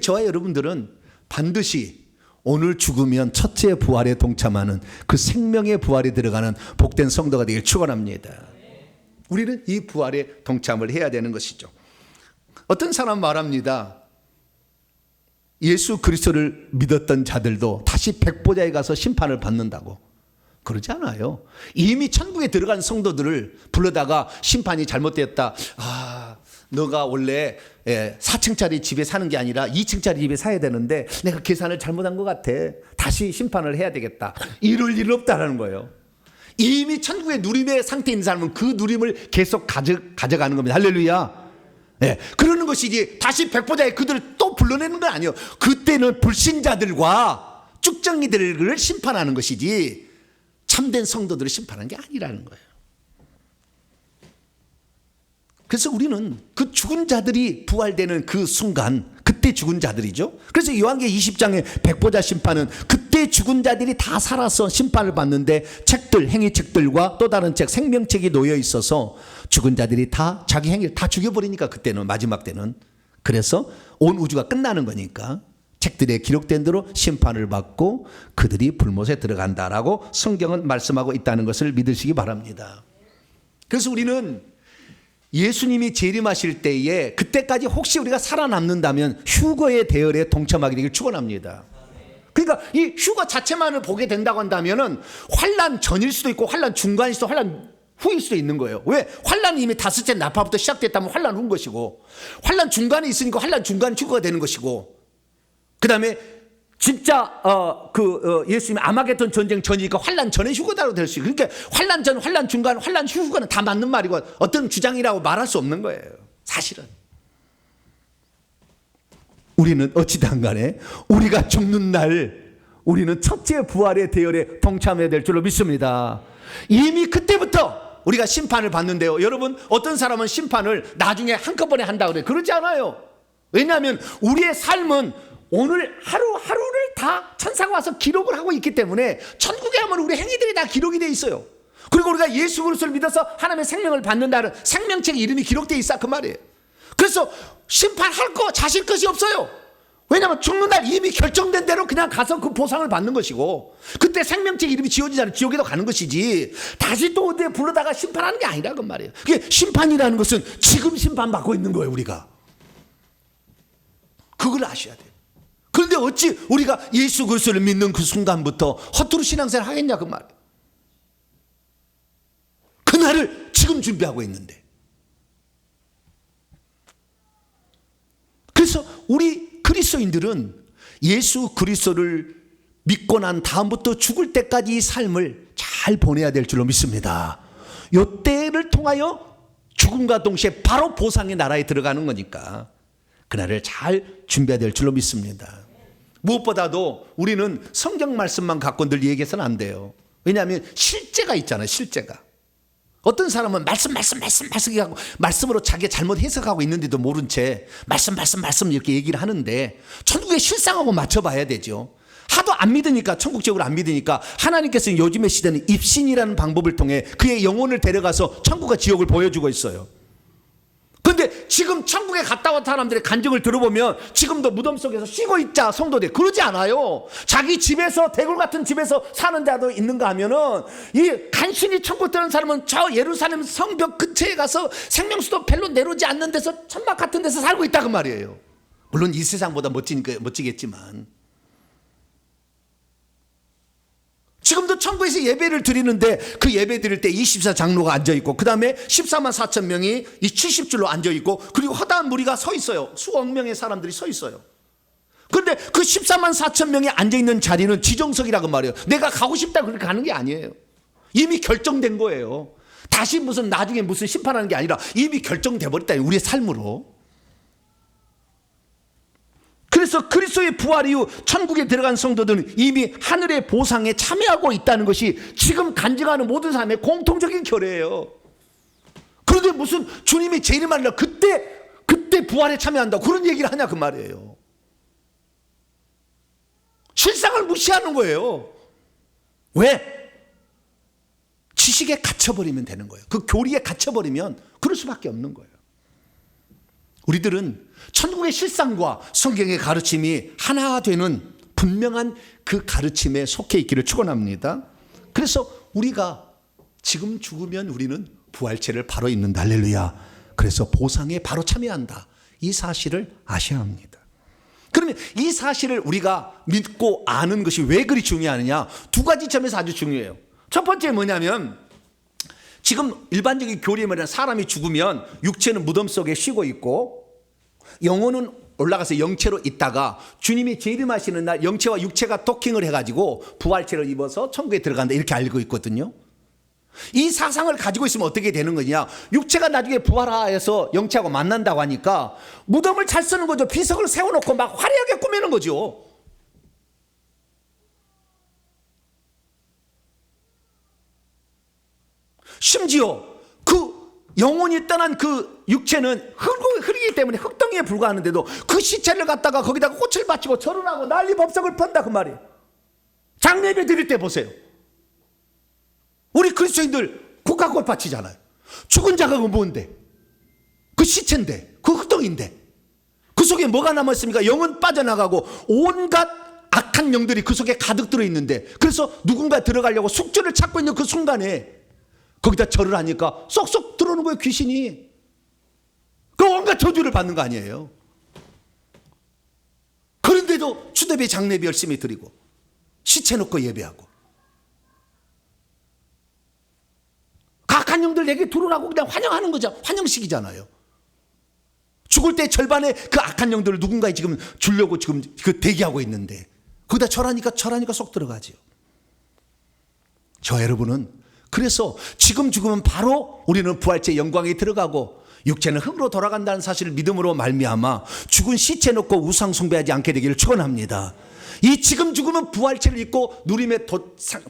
저와 여러분들은 반드시 오늘 죽으면 첫째 부활에 동참하는 그 생명의 부활에 들어가는 복된 성도가 되길 축원합니다. 우리는 이 부활에 동참을 해야 되는 것이죠. 어떤 사람 말합니다. 예수 그리스도를 믿었던 자들도 다시 백보자에 가서 심판을 받는다고. 그러지 않아요. 이미 천국에 들어간 성도들을 불러다가 심판이 잘못되었다. 너가 원래 4층짜리 집에 사는 게 아니라 2층짜리 집에 사야 되는데 내가 계산을 잘못한 것 같아. 다시 심판을 해야 되겠다. 이럴 일 없다라는 거예요. 이미 천국의 누림의 상태에 있는 사람은 그 누림을 계속 가져가는 겁니다. 할렐루야. 그러는 것이지 다시 백보자에 그들을 또 불러내는 건 아니에요. 그때는 불신자들과 쭉정이들을 심판하는 것이지 참된 성도들을 심판하는 게 아니라는 거예요. 그래서 우리는 그 죽은 자들이 부활되는 그 순간, 그때 죽은 자들이죠. 그래서 요한계시록 20장의 백보자 심판은 그때 죽은 자들이 다 살아서 심판을 받는데 책들, 행위책들과 또 다른 책, 생명책이 놓여 있어서 죽은 자들이 다 자기 행위를 다 죽여버리니까 그때는 마지막 때는. 그래서 온 우주가 끝나는 거니까 책들에 기록된 대로 심판을 받고 그들이 불못에 들어간다라고 성경은 말씀하고 있다는 것을 믿으시기 바랍니다. 그래서 우리는 예수님이 재림하실 때에 그때까지 혹시 우리가 살아남는다면 휴거의 대열에 동참하게 되길 축원합니다. 그러니까 이 휴거 자체만을 보게 된다고 한다면은 환난 전일 수도 있고 환난 중간일 수도 환난 후일 수도 있는 거예요. 왜? 환난이 이미 다섯째 나파부터 시작됐다면 환난 후인 것이고 환난 중간에 있으니까 환난 중간 휴거가 되는 것이고 그 다음에 진짜 예수님이 아마겟돈 전쟁 전이니까 환난 전에 휴거다로 될 수 있고 그러니까 환난 전, 환난 중간, 환난 휴거는 다 맞는 말이고 어떤 주장이라고 말할 수 없는 거예요. 사실은 우리는 어찌든 간에 우리가 죽는 날 우리는 첫째 부활의 대열에 동참해야 될 줄로 믿습니다. 이미 그때부터 우리가 심판을 받는데요. 여러분 어떤 사람은 심판을 나중에 한꺼번에 한다고 그래요. 그러지 않아요. 왜냐하면 우리의 삶은 오늘 하루하루를 다 천사가 와서 기록을 하고 있기 때문에 천국에 하면 우리 행위들이 다 기록이 돼 있어요. 그리고 우리가 예수 그리스도를 믿어서 하나님의 생명을 받는다는 생명책의 이름이 기록되어 있어 그 말이에요. 그래서 심판할 거 자실 것이 없어요. 왜냐하면 죽는 날 이미 결정된 대로 그냥 가서 그 보상을 받는 것이고 그때 생명책 이름이 지워지잖아요. 지옥에도 가는 것이지 다시 또 어디에 불러다가 심판하는 게 아니라 그 말이에요. 그게 심판이라는 것은 지금 심판받고 있는 거예요. 우리가 그걸 아셔야 돼요. 그런데 어찌 우리가 예수 그리스도를 믿는 그 순간부터 허투루 신앙생활 하겠냐 그 말이에요. 그날을 지금 준비하고 있는데. 그래서 우리 그리스도인들은 예수 그리스도를 믿고 난 다음부터 죽을 때까지 이 삶을 잘 보내야 될 줄로 믿습니다. 이 때를 통하여 죽음과 동시에 바로 보상의 나라에 들어가는 거니까 그날을 잘 준비해야 될 줄로 믿습니다. 무엇보다도 우리는 성경 말씀만 갖고 늘 얘기해서는 안 돼요. 왜냐하면 실제가 있잖아요. 실제가. 어떤 사람은 말씀 하고 말씀으로 자기가 잘못 해석하고 있는데도 모른 채 말씀 이렇게 얘기를 하는데 천국의 실상하고 맞춰봐야 되죠. 하도 안 믿으니까 천국적으로 안 믿으니까 하나님께서는 요즘의 시대는 입신이라는 방법을 통해 그의 영혼을 데려가서 천국과 지옥을 보여주고 있어요. 그런데 지금 천국에 갔다 온 사람들의 간증을 들어보면 지금도 무덤 속에서 쉬고 있자 성도들 그러지 않아요. 자기 집에서 대굴 같은 집에서 사는 자도 있는가 하면은 이 간신히 천국 들어온 사람은 저 예루살렘 성벽 근처에 가서 생명수도 별로 내려오지 않는 데서 천막 같은 데서 살고 있다 그 말이에요. 물론 이 세상보다 멋지겠지만 지금도 천국에서 예배를 드리는데 그 예배 드릴 때 24장로가 앉아있고 그 다음에 14만 4천 명이 이 70줄로 앉아있고 그리고 허다한 무리가 서 있어요. 수억 명의 사람들이 서 있어요. 그런데 그 14만 4천 명이 앉아있는 자리는 지정석이라고 말해요. 내가 가고 싶다 그렇게 가는 게 아니에요. 이미 결정된 거예요. 다시 무슨 나중에 무슨 심판하는 게 아니라 이미 결정돼 버렸다. 우리의 삶으로. 그래서 그리스도의 부활 이후 천국에 들어간 성도들은 이미 하늘의 보상에 참여하고 있다는 것이 지금 간증하는 모든 사람의 공통적인 결의예요. 그런데 무슨 주님이 재림하는 날 그때 부활에 참여한다고 그런 얘기를 하냐 그 말이에요. 실상을 무시하는 거예요. 왜? 지식에 갇혀버리면 되는 거예요. 그 교리에 갇혀버리면 그럴 수밖에 없는 거예요. 우리들은 천국의 실상과 성경의 가르침이 하나 되는 분명한 그 가르침에 속해 있기를 축원합니다. 그래서 우리가 지금 죽으면 우리는 부활체를 바로 입는다. 할렐루야. 그래서 보상에 바로 참여한다. 이 사실을 아셔야 합니다. 그러면 이 사실을 우리가 믿고 아는 것이 왜 그리 중요하느냐? 두 가지 점에서 아주 중요해요. 첫 번째 뭐냐면 지금 일반적인 교리에 말하는 사람이 죽으면 육체는 무덤 속에 쉬고 있고 영혼은 올라가서 영체로 있다가 주님이 재림하시는 날 영체와 육체가 도킹을 해가지고 부활체를 입어서 천국에 들어간다 이렇게 알고 있거든요. 이 사상을 가지고 있으면 어떻게 되는 거냐? 육체가 나중에 부활해서 영체하고 만난다고 하니까 무덤을 잘 쓰는 거죠. 비석을 세워놓고 막 화려하게 꾸미는 거죠. 심지어 그 영혼이 떠난 그 육체는 흙이기 때문에 흙덩이에 불과하는데도 그 시체를 갖다가 거기다가 꽃을 바치고 절을 하고 난리 법석을 펀다 그 말이에요. 장례배 드릴 때 보세요. 우리 그리스도인들 국화꽃 바치잖아요. 죽은 자가 뭔데? 그 시체인데, 그 흙덩이인데 그 속에 뭐가 남아있습니까? 영은 빠져나가고 온갖 악한 영들이 그 속에 가득 들어있는데 그래서 누군가 들어가려고 숙주를 찾고 있는 그 순간에 거기다 절을 하니까 쏙쏙 들어오는 거예요. 귀신이. 그 온갖 저주를 받는 거 아니에요. 그런데도 추대비 장례비 열심히 드리고 시체 놓고 예배하고 악한 영들 내게 들어오라고 그냥 환영하는 거죠. 환영식이잖아요. 죽을 때 절반의 그 악한 영들을 누군가 지금 주려고 지금 그 대기하고 있는데 거기다 절하니까 쏙 들어가죠. 저 여러분은 그래서 지금 죽으면 바로 우리는 부활체의 영광에 들어가고 육체는 흙으로 돌아간다는 사실을 믿음으로 말미암아 죽은 시체 놓고 우상 숭배하지 않게 되기를 축원합니다. 이 지금 죽으면 부활체를 입고 누림의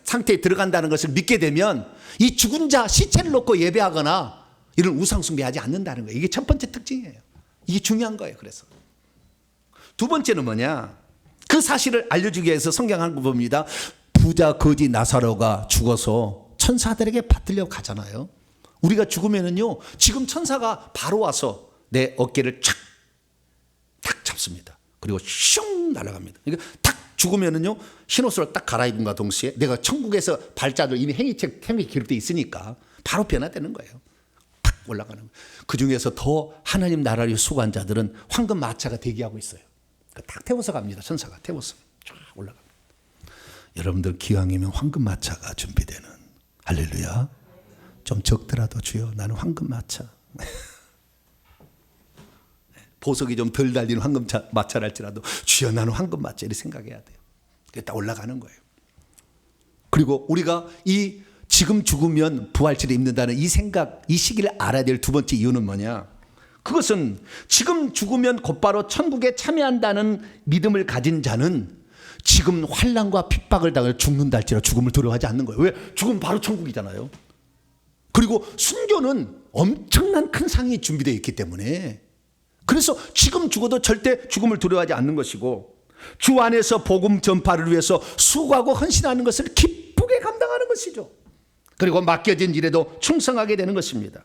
상태에 들어간다는 것을 믿게 되면 이 죽은 자 시체를 놓고 예배하거나 이런 우상 숭배하지 않는다는 거예요. 이게 첫 번째 특징이에요. 이게 중요한 거예요. 그래서 두 번째는 뭐냐? 그 사실을 알려주기 위해서 성경 한 거 봅니다. 부자 거지 나사로가 죽어서 천사들에게 받들려 가잖아요. 우리가 죽으면은요, 지금 천사가 바로 와서 내 어깨를 탁 잡습니다. 그리고 슝 날아갑니다. 그러니까 탁 죽으면은요, 흰옷으로 딱 갈아입은과 동시에 내가 천국에서 발자들 이미 행위책 기록돼 있으니까 바로 변화되는 거예요. 탁 올라가는 거예요. 그 중에서 더 하나님 나라를 수고한 자들은 황금 마차가 대기하고 있어요. 딱 태워서 갑니다. 천사가 태워서 쫙 올라갑니다. 여러분들 기왕이면 황금 마차가 준비되는, 할렐루야. 좀 적더라도 주여 나는 황금 마차. 보석이 좀 덜 달리는 황금 마차랄지라도 주여 나는 황금 마차 이렇게 생각해야 돼요. 딱 올라가는 거예요. 그리고 우리가 이 지금 죽으면 부활체를 입는다는 이 생각, 이 시기를 알아야 될 두 번째 이유는 뭐냐? 그것은 지금 죽으면 곧바로 천국에 참여한다는 믿음을 가진 자는 지금 환난과 핍박을 당해 죽는다 할지라도 죽음을 두려워하지 않는 거예요. 왜? 죽으면 바로 천국이잖아요. 그리고 순교는 엄청난 큰 상이 준비되어 있기 때문에 그래서 지금 죽어도 절대 죽음을 두려워하지 않는 것이고 주 안에서 복음 전파를 위해서 수고하고 헌신하는 것을 기쁘게 감당하는 것이죠. 그리고 맡겨진 일에도 충성하게 되는 것입니다.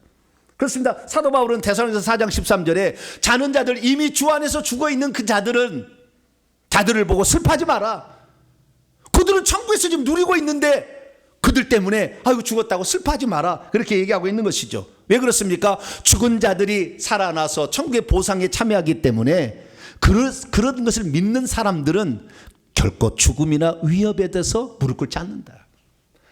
그렇습니다. 사도 바울은 데살로니가서 4장 13절에 자는 자들, 이미 주 안에서 죽어있는 그 자들을 보고 슬퍼하지 마라. 그들은 천국에서 지금 누리고 있는데 그들 때문에 아이고 죽었다고 슬퍼하지 마라. 그렇게 얘기하고 있는 것이죠. 왜 그렇습니까? 죽은 자들이 살아나서 천국의 보상에 참여하기 때문에 그런 것을 믿는 사람들은 결코 죽음이나 위협에 대해서 무릎 꿇지 않는다.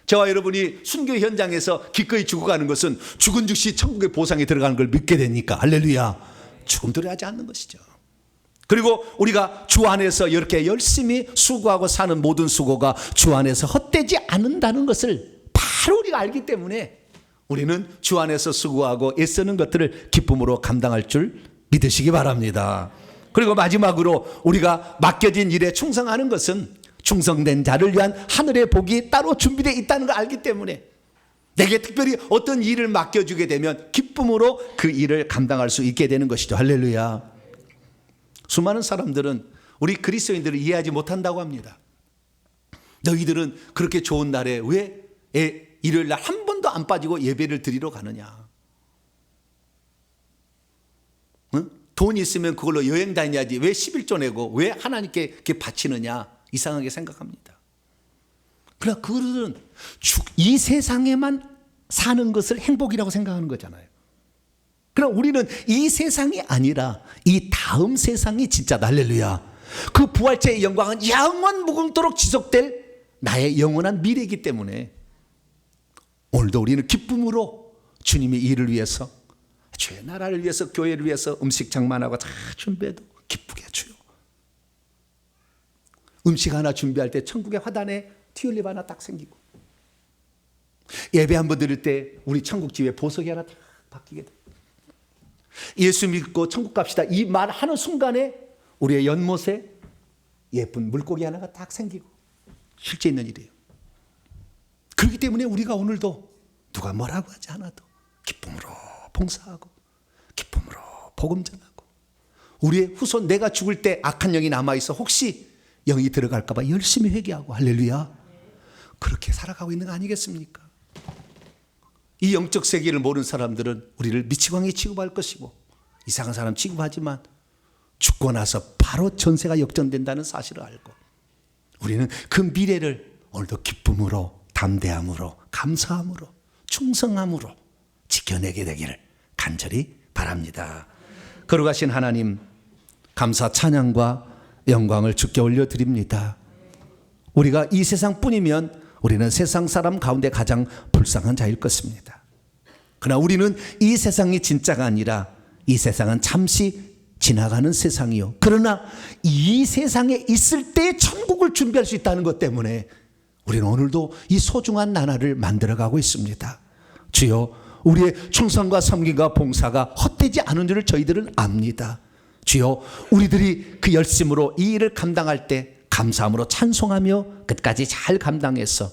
저와 여러분이 순교 현장에서 기꺼이 죽어가는 것은 죽은 즉시 천국의 보상에 들어가는 걸 믿게 되니까 할렐루야. 죽음 두려워하지 않는 것이죠. 그리고 우리가 주 안에서 이렇게 열심히 수고하고 사는 모든 수고가 주 안에서 헛되지 않는다는 것을 바로 우리가 알기 때문에 우리는 주 안에서 수고하고 애쓰는 것들을 기쁨으로 감당할 줄 믿으시기 바랍니다. 그리고 마지막으로 우리가 맡겨진 일에 충성하는 것은 충성된 자를 위한 하늘의 복이 따로 준비되어 있다는 걸 알기 때문에 내게 특별히 어떤 일을 맡겨주게 되면 기쁨으로 그 일을 감당할 수 있게 되는 것이죠. 할렐루야. 수많은 사람들은 우리 그리스도인들을 이해하지 못한다고 합니다. 너희들은 그렇게 좋은 날에 왜 일요일 날 한 번도 안 빠지고 예배를 드리러 가느냐? 응? 돈이 있으면 그걸로 여행 다녀야지 왜 11조 내고 왜 하나님께 이렇게 바치느냐 이상하게 생각합니다. 그러나 그들은 이 세상에만 사는 것을 행복이라고 생각하는 거잖아요. 그럼 우리는 이 세상이 아니라 이 다음 세상이 진짜 할렐루야. 그 부활체의 영광은 영원 무궁토록 지속될 나의 영원한 미래이기 때문에 오늘도 우리는 기쁨으로 주님의 일을 위해서 주의 나라를 위해서 교회를 위해서 음식 장만하고 다 준비해도 기쁘게 주요. 음식 하나 준비할 때 천국의 화단에 튤립 하나 딱 생기고 예배 한번 드릴 때 우리 천국 집에 보석이 하나 딱 바뀌게 돼. 예수 믿고 천국 갑시다 이 말 하는 순간에 우리의 연못에 예쁜 물고기 하나가 딱 생기고 실제 있는 일이에요. 그렇기 때문에 우리가 오늘도 누가 뭐라고 하지 않아도 기쁨으로 봉사하고 기쁨으로 복음 전하고 우리의 후손 내가 죽을 때 악한 영이 남아있어 혹시 영이 들어갈까 봐 열심히 회개하고 할렐루야 그렇게 살아가고 있는 거 아니겠습니까? 이 영적 세계를 모르는 사람들은 우리를 미치광이 취급할 것이고 이상한 사람 취급하지만 죽고 나서 바로 전세가 역전된다는 사실을 알고 우리는 그 미래를 오늘도 기쁨으로 담대함으로 감사함으로 충성함으로 지켜내게 되기를 간절히 바랍니다. 거룩하신 하나님 감사 찬양과 영광을 주께 올려드립니다. 우리가 이 세상뿐이면 우리는 세상 사람 가운데 가장 불쌍한 자일 것입니다. 그러나 우리는 이 세상이 진짜가 아니라 이 세상은 잠시 지나가는 세상이요. 그러나 이 세상에 있을 때 천국을 준비할 수 있다는 것 때문에 우리는 오늘도 이 소중한 나라를 만들어가고 있습니다. 주여 우리의 충성과 섬김과 봉사가 헛되지 않은 줄을 저희들은 압니다. 주여 우리들이 그 열심으로 이 일을 감당할 때 감사함으로 찬송하며 끝까지 잘 감당해서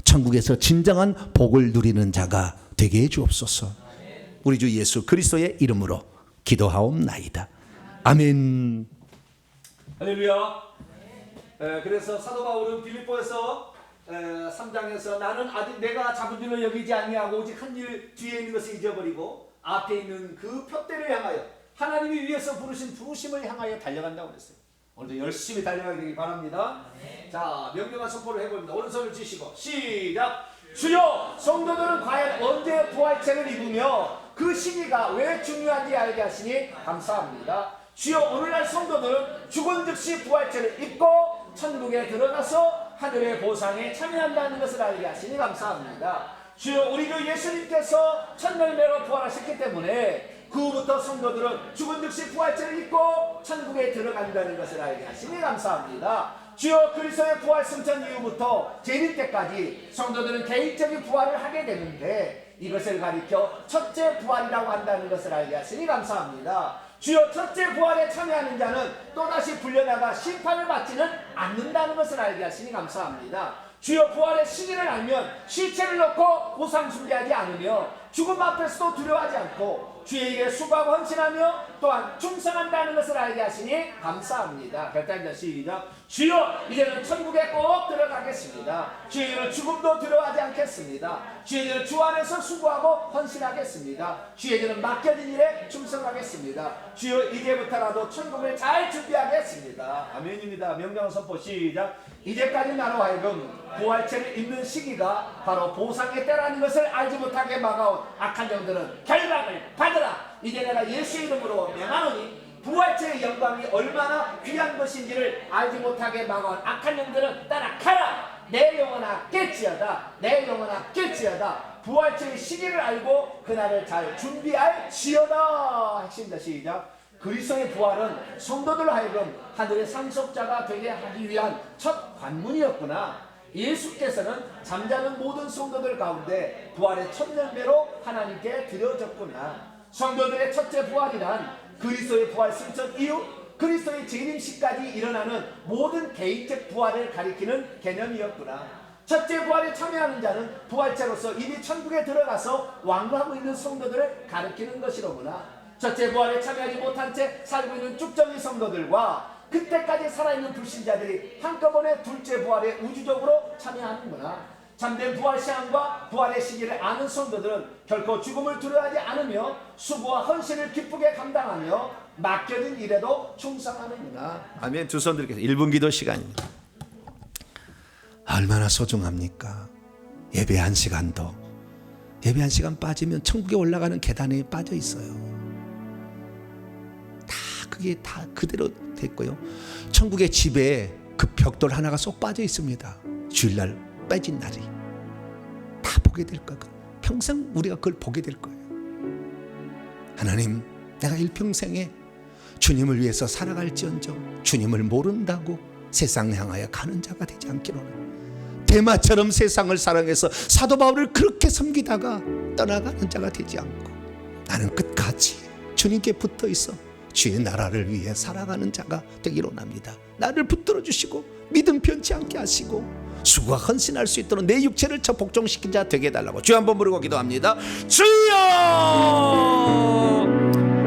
천국에서 진정한 복을 누리는 자가 되게 해 주옵소서. 우리 주 예수 그리스도의 이름으로 기도하옵나이다. 아멘. 할렐루야. 그래서 사도 바울은 빌립보에서 3장에서 나는 아직 내가 잡은 줄로 여기지 아니하고 오직 한 일 뒤에 있는 것을 잊어버리고 앞에 있는 그 표대를 향하여 하나님이 위에서 부르신 부르심을 향하여 달려간다고 그랬어요. 오늘도 열심히 달려가게 되기 바랍니다. 자, 명령한 선포를 해봅니다. 오른손을 쥐시고 시작. 주여, 성도들은 과연 언제 부활체를 입으며 그 시기가 왜 중요한지 알게 하시니 감사합니다. 주여, 오늘날 성도들은 죽은 즉시 부활체를 입고 천국에 들어가서 하늘의 보상에 참여한다는 것을 알게 하시니 감사합니다. 주여, 우리 주 예수님께서 첫 열매로 부활하셨기 때문에 그 후부터 성도들은 죽은 즉시 부활체를 입고 천국에 들어간다는 것을 알게 하시니 감사합니다. 주여, 그리스도의 부활 승천 이후부터 재림 때까지 성도들은 개인적인 부활을 하게 되는데 이것을 가리켜 첫째 부활이라고 한다는 것을 알게 하시니 감사합니다. 주여, 첫째 부활에 참여하는 자는 또다시 불려나가 심판을 받지는 않는다는 것을 알게 하시니 감사합니다. 주여, 부활의 시기를 알면 시체를 놓고 보상 숭배하지 않으며 죽음 앞에서도 두려워하지 않고 주에게 수고하고 헌신하며 또한 충성한다는 것을 알게 하시니 감사합니다. 결단자 시작. 주여, 이제는 천국에 꼭 들어가겠습니다. 주에게는 죽음도 두려워하지 않겠습니다. 주에게는 주 안에서 수고하고 헌신하겠습니다. 주에게는 맡겨진 일에 충성하겠습니다. 주여, 이제부터라도 천국을 잘 준비하겠습니다. 아멘입니다. 명령 선포 시작. 이제까지 나로 하여금 부활체를 입는 시기가 바로 보상의 때라는 것을 알지 못하게 막아온 악한 영들은 결박을 받으라. 이제 내가 예수의 이름으로 명하노니 부활체의 영광이 얼마나 귀한 것인지를 알지 못하게 막아온 악한 영들은 따라가라. 내 영혼아 깨지어다. 내 영혼아 깨지어다. 부활체의 시기를 알고 그날을 잘 준비할지어다. 핵심입니다. 시작. 그리스도의 부활은 성도들로 하여금 하늘의 상속자가 되게 하기 위한 첫 관문이었구나. 예수께서는 잠자는 모든 성도들 가운데 부활의 첫 열매로 하나님께 드려졌구나. 성도들의 첫째 부활이란 그리스도의 부활 승천 이후 그리스도의 재림시까지 일어나는 모든 개인적 부활을 가리키는 개념이었구나. 첫째 부활에 참여하는 자는 부활체로서 이미 천국에 들어가서 왕노하고 있는 성도들을 가리키는 것이로구나. 첫째 부활에 참여하지 못한 채 살고 있는 쭉정이 성도들과 그때까지 살아있는 불신자들이 한꺼번에 둘째 부활에 우주적으로 참여하는구나. 참된 부활 시간과 부활의 시기를 아는 성도들은 결코 죽음을 두려워하지 않으며 수고와 헌신을 기쁘게 감당하며 맡겨진 일에도 충성하느니라. 아멘. 두 손 들게서 1분 기도 시간입니다. 얼마나 소중합니까? 예배 한 시간도, 예배 한 시간 빠지면 천국에 올라가는 계단에 빠져 있어요. 다 그게 다 그대로 됐고요. 천국의 집에 그 벽돌 하나가 쏙 빠져 있습니다. 주일날 빼진 날이 다 보게 될 거예요. 평생 우리가 그걸 보게 될 거예요. 하나님, 내가 일평생에 주님을 위해서 살아갈지언정 주님을 모른다고 세상 향하여 가는 자가 되지 않기로는. 대마처럼 세상을 사랑해서 사도 바울을 그렇게 섬기다가 떠나가는 자가 되지 않고 나는 끝까지 주님께 붙어 있어 주의 나라를 위해 살아가는 자가 되기로 합니다. 나를 붙들어 주시고 믿음 변치 않게 하시고 수고와 헌신할 수 있도록 내 육체를 저 복종시킨 자 되게 해달라고 주 한번 부르고 기도합니다. 주여!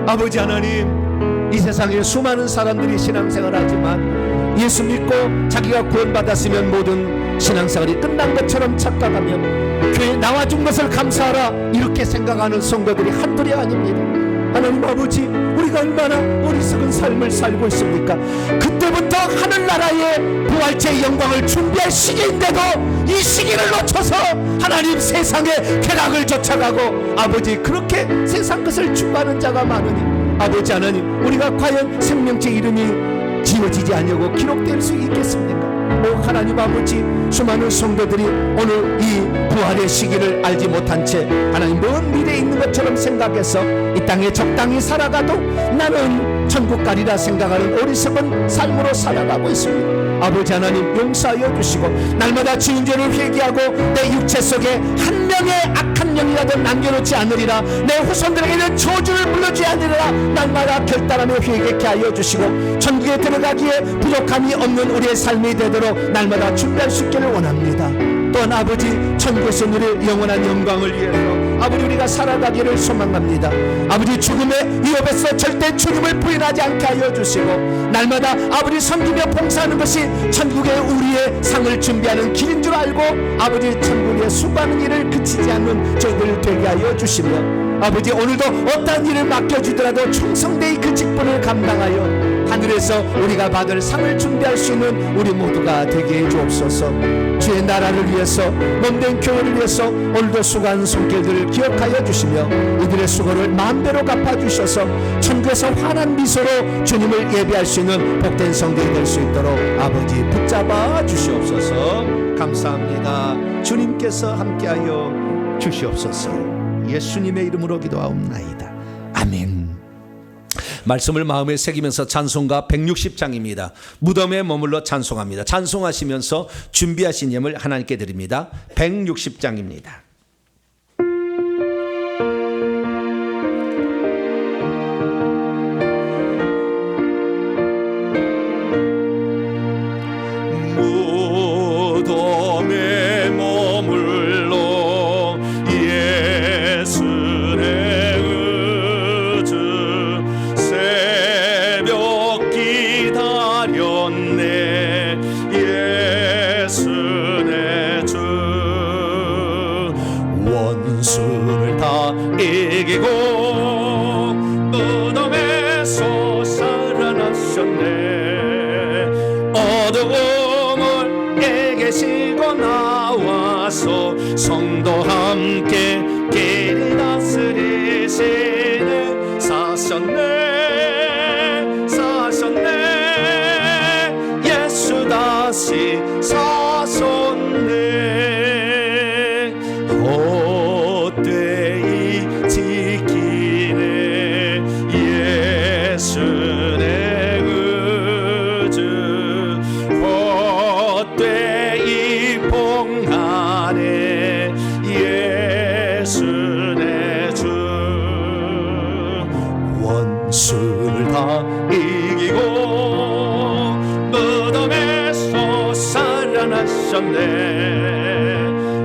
아버지 하나님, 이 세상에 수많은 사람들이 신앙생활을 하지만 예수 믿고 자기가 구원받았으면 모든 신앙생활이 끝난 것처럼 착각하며 교회에 나와 준 것을 감사하라 이렇게 생각하는 성도들이 한둘이 아닙니다. 하나님 아버지, 우리가 얼마나 어리석은 삶을 살고 있습니까? 그때부터 하늘나라의 부활체의 영광을 준비할 시기인데도 이 시기를 놓쳐서 하나님 세상의 쾌락을 쫓아가고 아버지 그렇게 세상 것을 추구하는 자가 많으니 아버지 하나님, 우리가 과연 생명체 이름이 지워지지 않냐고 기록될 수 있겠습니까? 오 하나님 아버지, 수많은 성도들이 오늘 이 부활의 시기를 알지 못한 채 하나님 먼 미래에 있는 것처럼 생각해서 이 땅에 적당히 살아가도 나는 천국 가리라 생각하는 어리석은 삶으로 살아가고 있습니다. 아버지 하나님 용서하여 주시고 날마다 주인 죄를 회개하고 내 육체 속에 한 명의 악한 영이라도 남겨놓지 않으리라, 내 후손들에게는 저주를 물러주지 않으리라 날마다 결단하며 회개케 하여 주시고 천국에 들어가기에 부족함이 없는 우리의 삶이 되도록 날마다 준비할 수 있기를 원합니다. 또한 아버지, 천국에서 누릴 영원한 영광을 위해서 아버지 우리가 살아가기를 소망합니다. 아버지 죽음의 위협에서 절대 주님을 부인하지 않게 하여 주시고 날마다 아버지 섬기며 봉사하는 것이 천국에 우리의 상을 준비하는 길인 줄 알고 아버지 천국에 수고하는 일을 그치지 않는 저희들 되게 하여 주시며 아버지 오늘도 어떠한 일을 맡겨주더라도 충성되이 그 직분을 감당하여 하늘에서 우리가 받을 상을 준비할 수 있는 우리 모두가 되게 해 주옵소서. 주의 나라를 위해서 몸된 교회를 위해서 오늘도 수고한 손길들을 기억하여 주시며 이들의 수고를 마음대로 갚아주셔서 천국에서 환한 미소로 주님을 예배할 수 있는 복된 성도이 될 수 있도록 아버지 붙잡아 주시옵소서. 감사합니다. 주님께서 함께하여 주시옵소서. 예수님의 이름으로 기도하옵나이다. 아멘. 말씀을 마음에 새기면서 찬송가 160장입니다. 무덤에 머물러 찬송합니다. 찬송하시면서 준비하신 예물 하나님께 드립니다. 160장입니다. 무덤에 머물러 예수의 의주 새벽 기다렸네 예수의 주 원수를 다 이기고 무덤에서 살아나셨네 어두움을 깨개시고 나와서 성도 함께 길을 다스리시네 사셨네 사셨네 예수 다시 사셨네 헛되이 지키네 예수의 의주 헛되이 봉하네 예수의 주 원수를 다 이기고 무덤에서 살아나셨네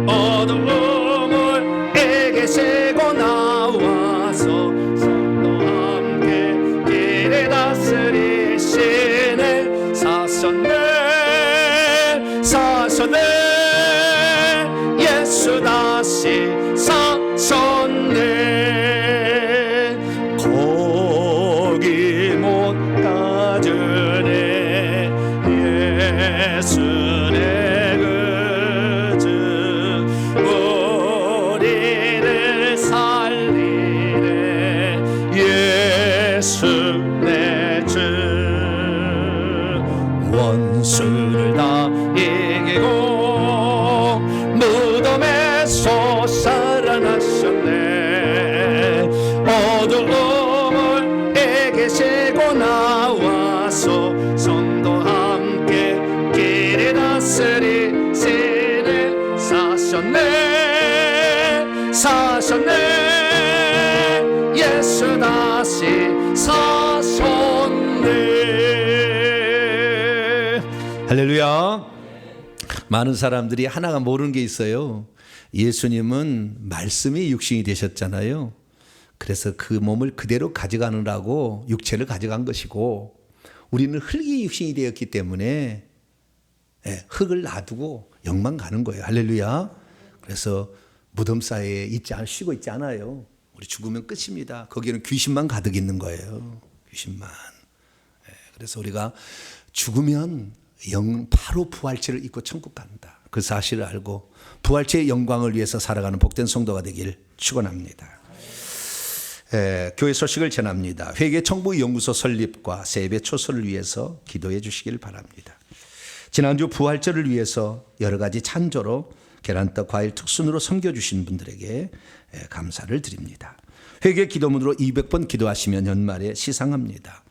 어두움을 깨개시고 나와서 성도 함께 길을 다스리시네 사셨네 사셨네 예수의 그주 우리를 살리네 예수 내 주 원수를 다 이기고 무덤에서 살아나셨네 어두움을 이기시고 나와서 성도와 함께 길을 다스리시네 사셨네 예수 다시 사셨네 할렐루야. 많은 사람들이 하나가 모르는 게 있어요. 예수님은 말씀이 육신이 되셨잖아요. 그래서 그 몸을 그대로 가져가느라고 육체를 가져간 것이고 우리는 흙이 육신이 되었기 때문에 흙을 놔두고 영만 가는 거예요. 할렐루야. 그래서 무덤 사이에 쉬고 있지 않아요. 우리 죽으면 끝입니다. 거기는 귀신만 가득 있는 거예요. 귀신만. 그래서 우리가 죽으면 바로 부활체를 입고 천국 간다. 그 사실을 알고 부활체의 영광을 위해서 살아가는 복된 성도가 되길 축원합니다. 교회 소식을 전합니다. 회계 청부 연구소 설립과 세배 초소를 위해서 기도해 주시길 바랍니다. 지난주 부활절을 위해서 여러 가지 찬조로 계란떡 과일 특순으로 섬겨주신 분들에게 감사를 드립니다. 회개 기도문으로 200번 기도하시면 연말에 시상합니다.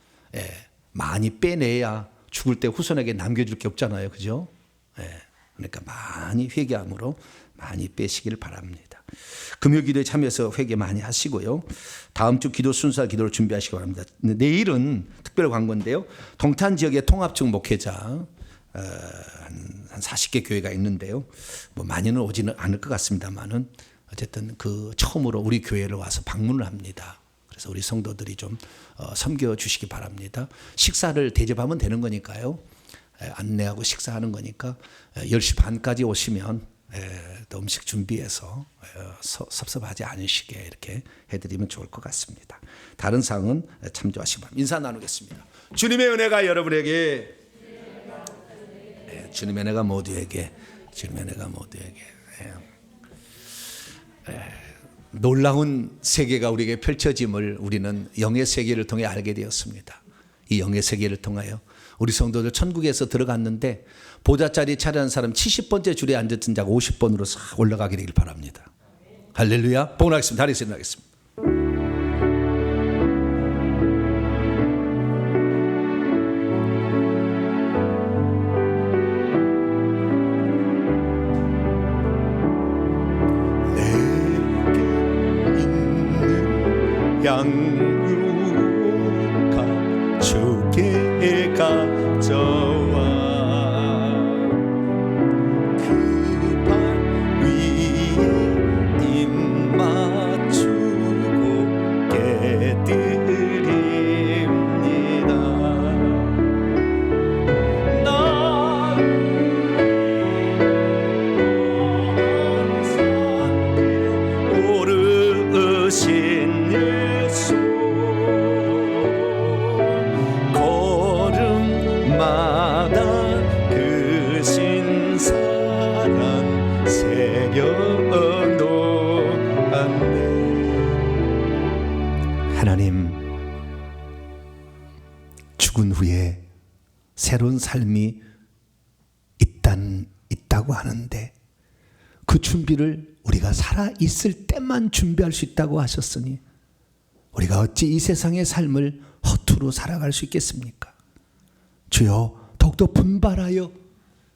많이 빼내야 죽을 때 후손에게 남겨줄 게 없잖아요. 그죠? 그러니까 많이 회개함으로 많이 빼시길 바랍니다. 금요 기도에 참여해서 회개 많이 하시고요. 다음 주 기도 순서 기도를 준비하시기 바랍니다. 내일은 특별 광고인데요. 동탄 지역의 통합층 목회자 한 40개 교회가 있는데요. 뭐 많이는 오지는 않을 것 같습니다만은 어쨌든 그 처음으로 우리 교회를 와서 방문을 합니다. 그래서 우리 성도들이 좀 섬겨 주시기 바랍니다. 식사를 대접하면 되는 거니까요. 안내하고 식사하는 거니까 10시 반까지 오시면 또 음식 준비해서 섭섭하지 않으시게 이렇게 해드리면 좋을 것 같습니다. 다른 사항은 참조하시기 바랍니다. 인사 나누겠습니다. 주님의 은혜가 여러분에게 주님의 은혜가 모두에게 놀라운 세계가 우리에게 펼쳐짐을 우리는 영의 세계를 통해 알게 되었습니다. 이 영의 세계를 통하여 우리 성도들 천국에서 들어갔는데 보좌자리 차리한 사람 70번째 줄에 앉았던 자가 50번으로 싹 올라가게 되길 바랍니다. 할렐루야. 복원하겠습니다. 다리에서 일어나겠습니다. 양육한 주께 가져와 그 발 위에 입 맞추고 깨드립니다. 오르신 예수 걸음마다 그 신사랑 새겨놓았네. 하나님, 죽은 후에 새로운 삶이 있다고 하는데 그 준비를 우리가 살아있을 때만 준비할 수 있다고 하셨으니 우리가 어찌 이 세상의 삶을 허투루 살아갈 수 있겠습니까? 주여, 더욱더 분발하여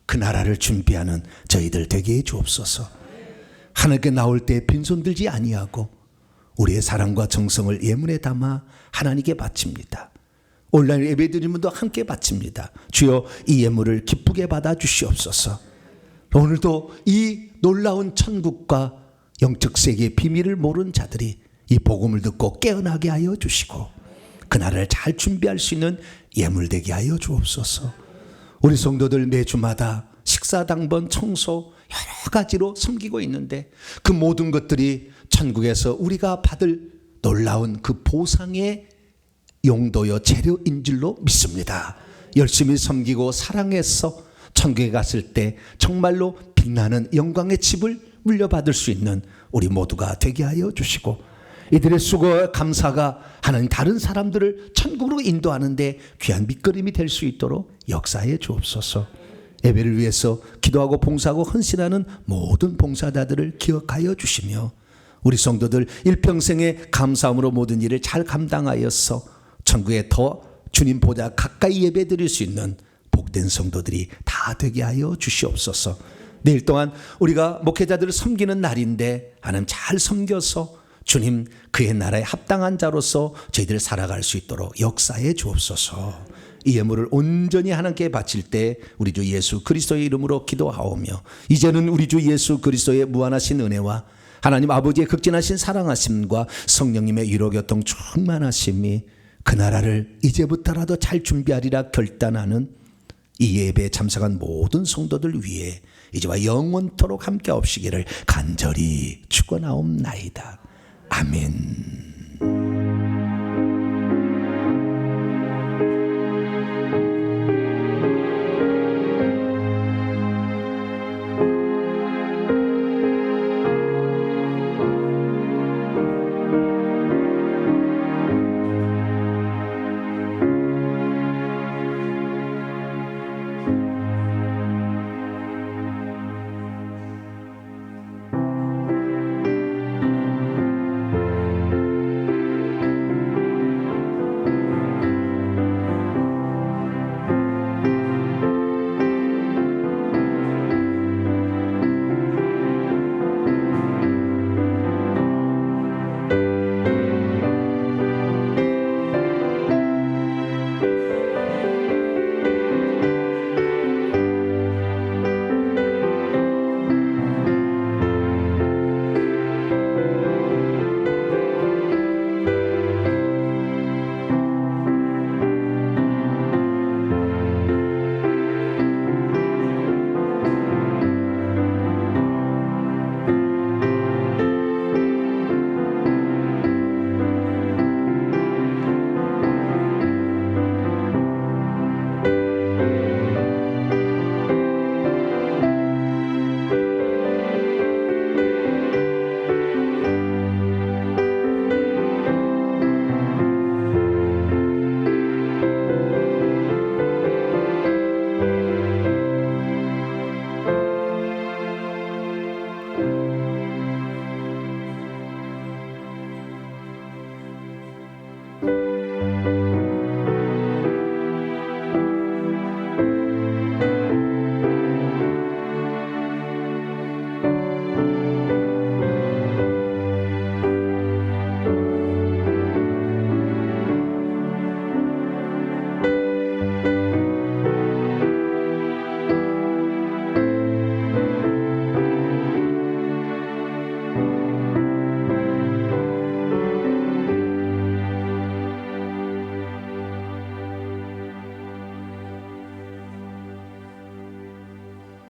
그 나라를 준비하는 저희들 되게 해 주옵소서. 하늘께 나올 때 빈손 들지 아니하고 우리의 사랑과 정성을 예물에 담아 하나님께 바칩니다. 온라인 예배드리는 분도 함께 바칩니다. 주여, 이 예물을 기쁘게 받아 주시옵소서. 오늘도 이 놀라운 천국과 영적 세계의 비밀을 모르는 자들이 이 복음을 듣고 깨어나게 하여 주시고 그 나라를 잘 준비할 수 있는 예물 되게 하여 주옵소서. 우리 성도들 매주마다 식사, 당번, 청소 여러 가지로 섬기고 있는데 그 모든 것들이 천국에서 우리가 받을 놀라운 그 보상의 용도여 재료인 줄로 믿습니다. 열심히 섬기고 사랑해서 천국에 갔을 때 정말로 빛나는 영광의 집을 물려받을 수 있는 우리 모두가 되게 하여 주시고, 이들의 수고와 감사가 하나님 다른 사람들을 천국으로 인도하는데 귀한 밑거름이 될 수 있도록 역사해 주옵소서. 예배를 위해서 기도하고 봉사하고 헌신하는 모든 봉사자들을 기억하여 주시며, 우리 성도들 일평생의 감사함으로 모든 일을 잘 감당하여서 천국에 더 주님 보다 가까이 예배드릴 수 있는 복된 성도들이 다 되게 하여 주시옵소서. 내일 동안 우리가 목회자들을 섬기는 날인데 하나님 잘 섬겨서 주님 그의 나라에 합당한 자로서 저희들 살아갈 수 있도록 역사해 주옵소서. 이 예물을 온전히 하나님께 바칠 때 우리 주 예수 그리스도의 이름으로 기도하오며, 이제는 우리 주 예수 그리스도의 무한하신 은혜와 하나님 아버지의 극진하신 사랑하심과 성령님의 위로교통 충만하심이 그 나라를 이제부터라도 잘 준비하리라 결단하는 이 예배에 참석한 모든 성도들 위해 이제와 영원토록 함께 없시기를 간절히 축원하옵나이다. 아멘.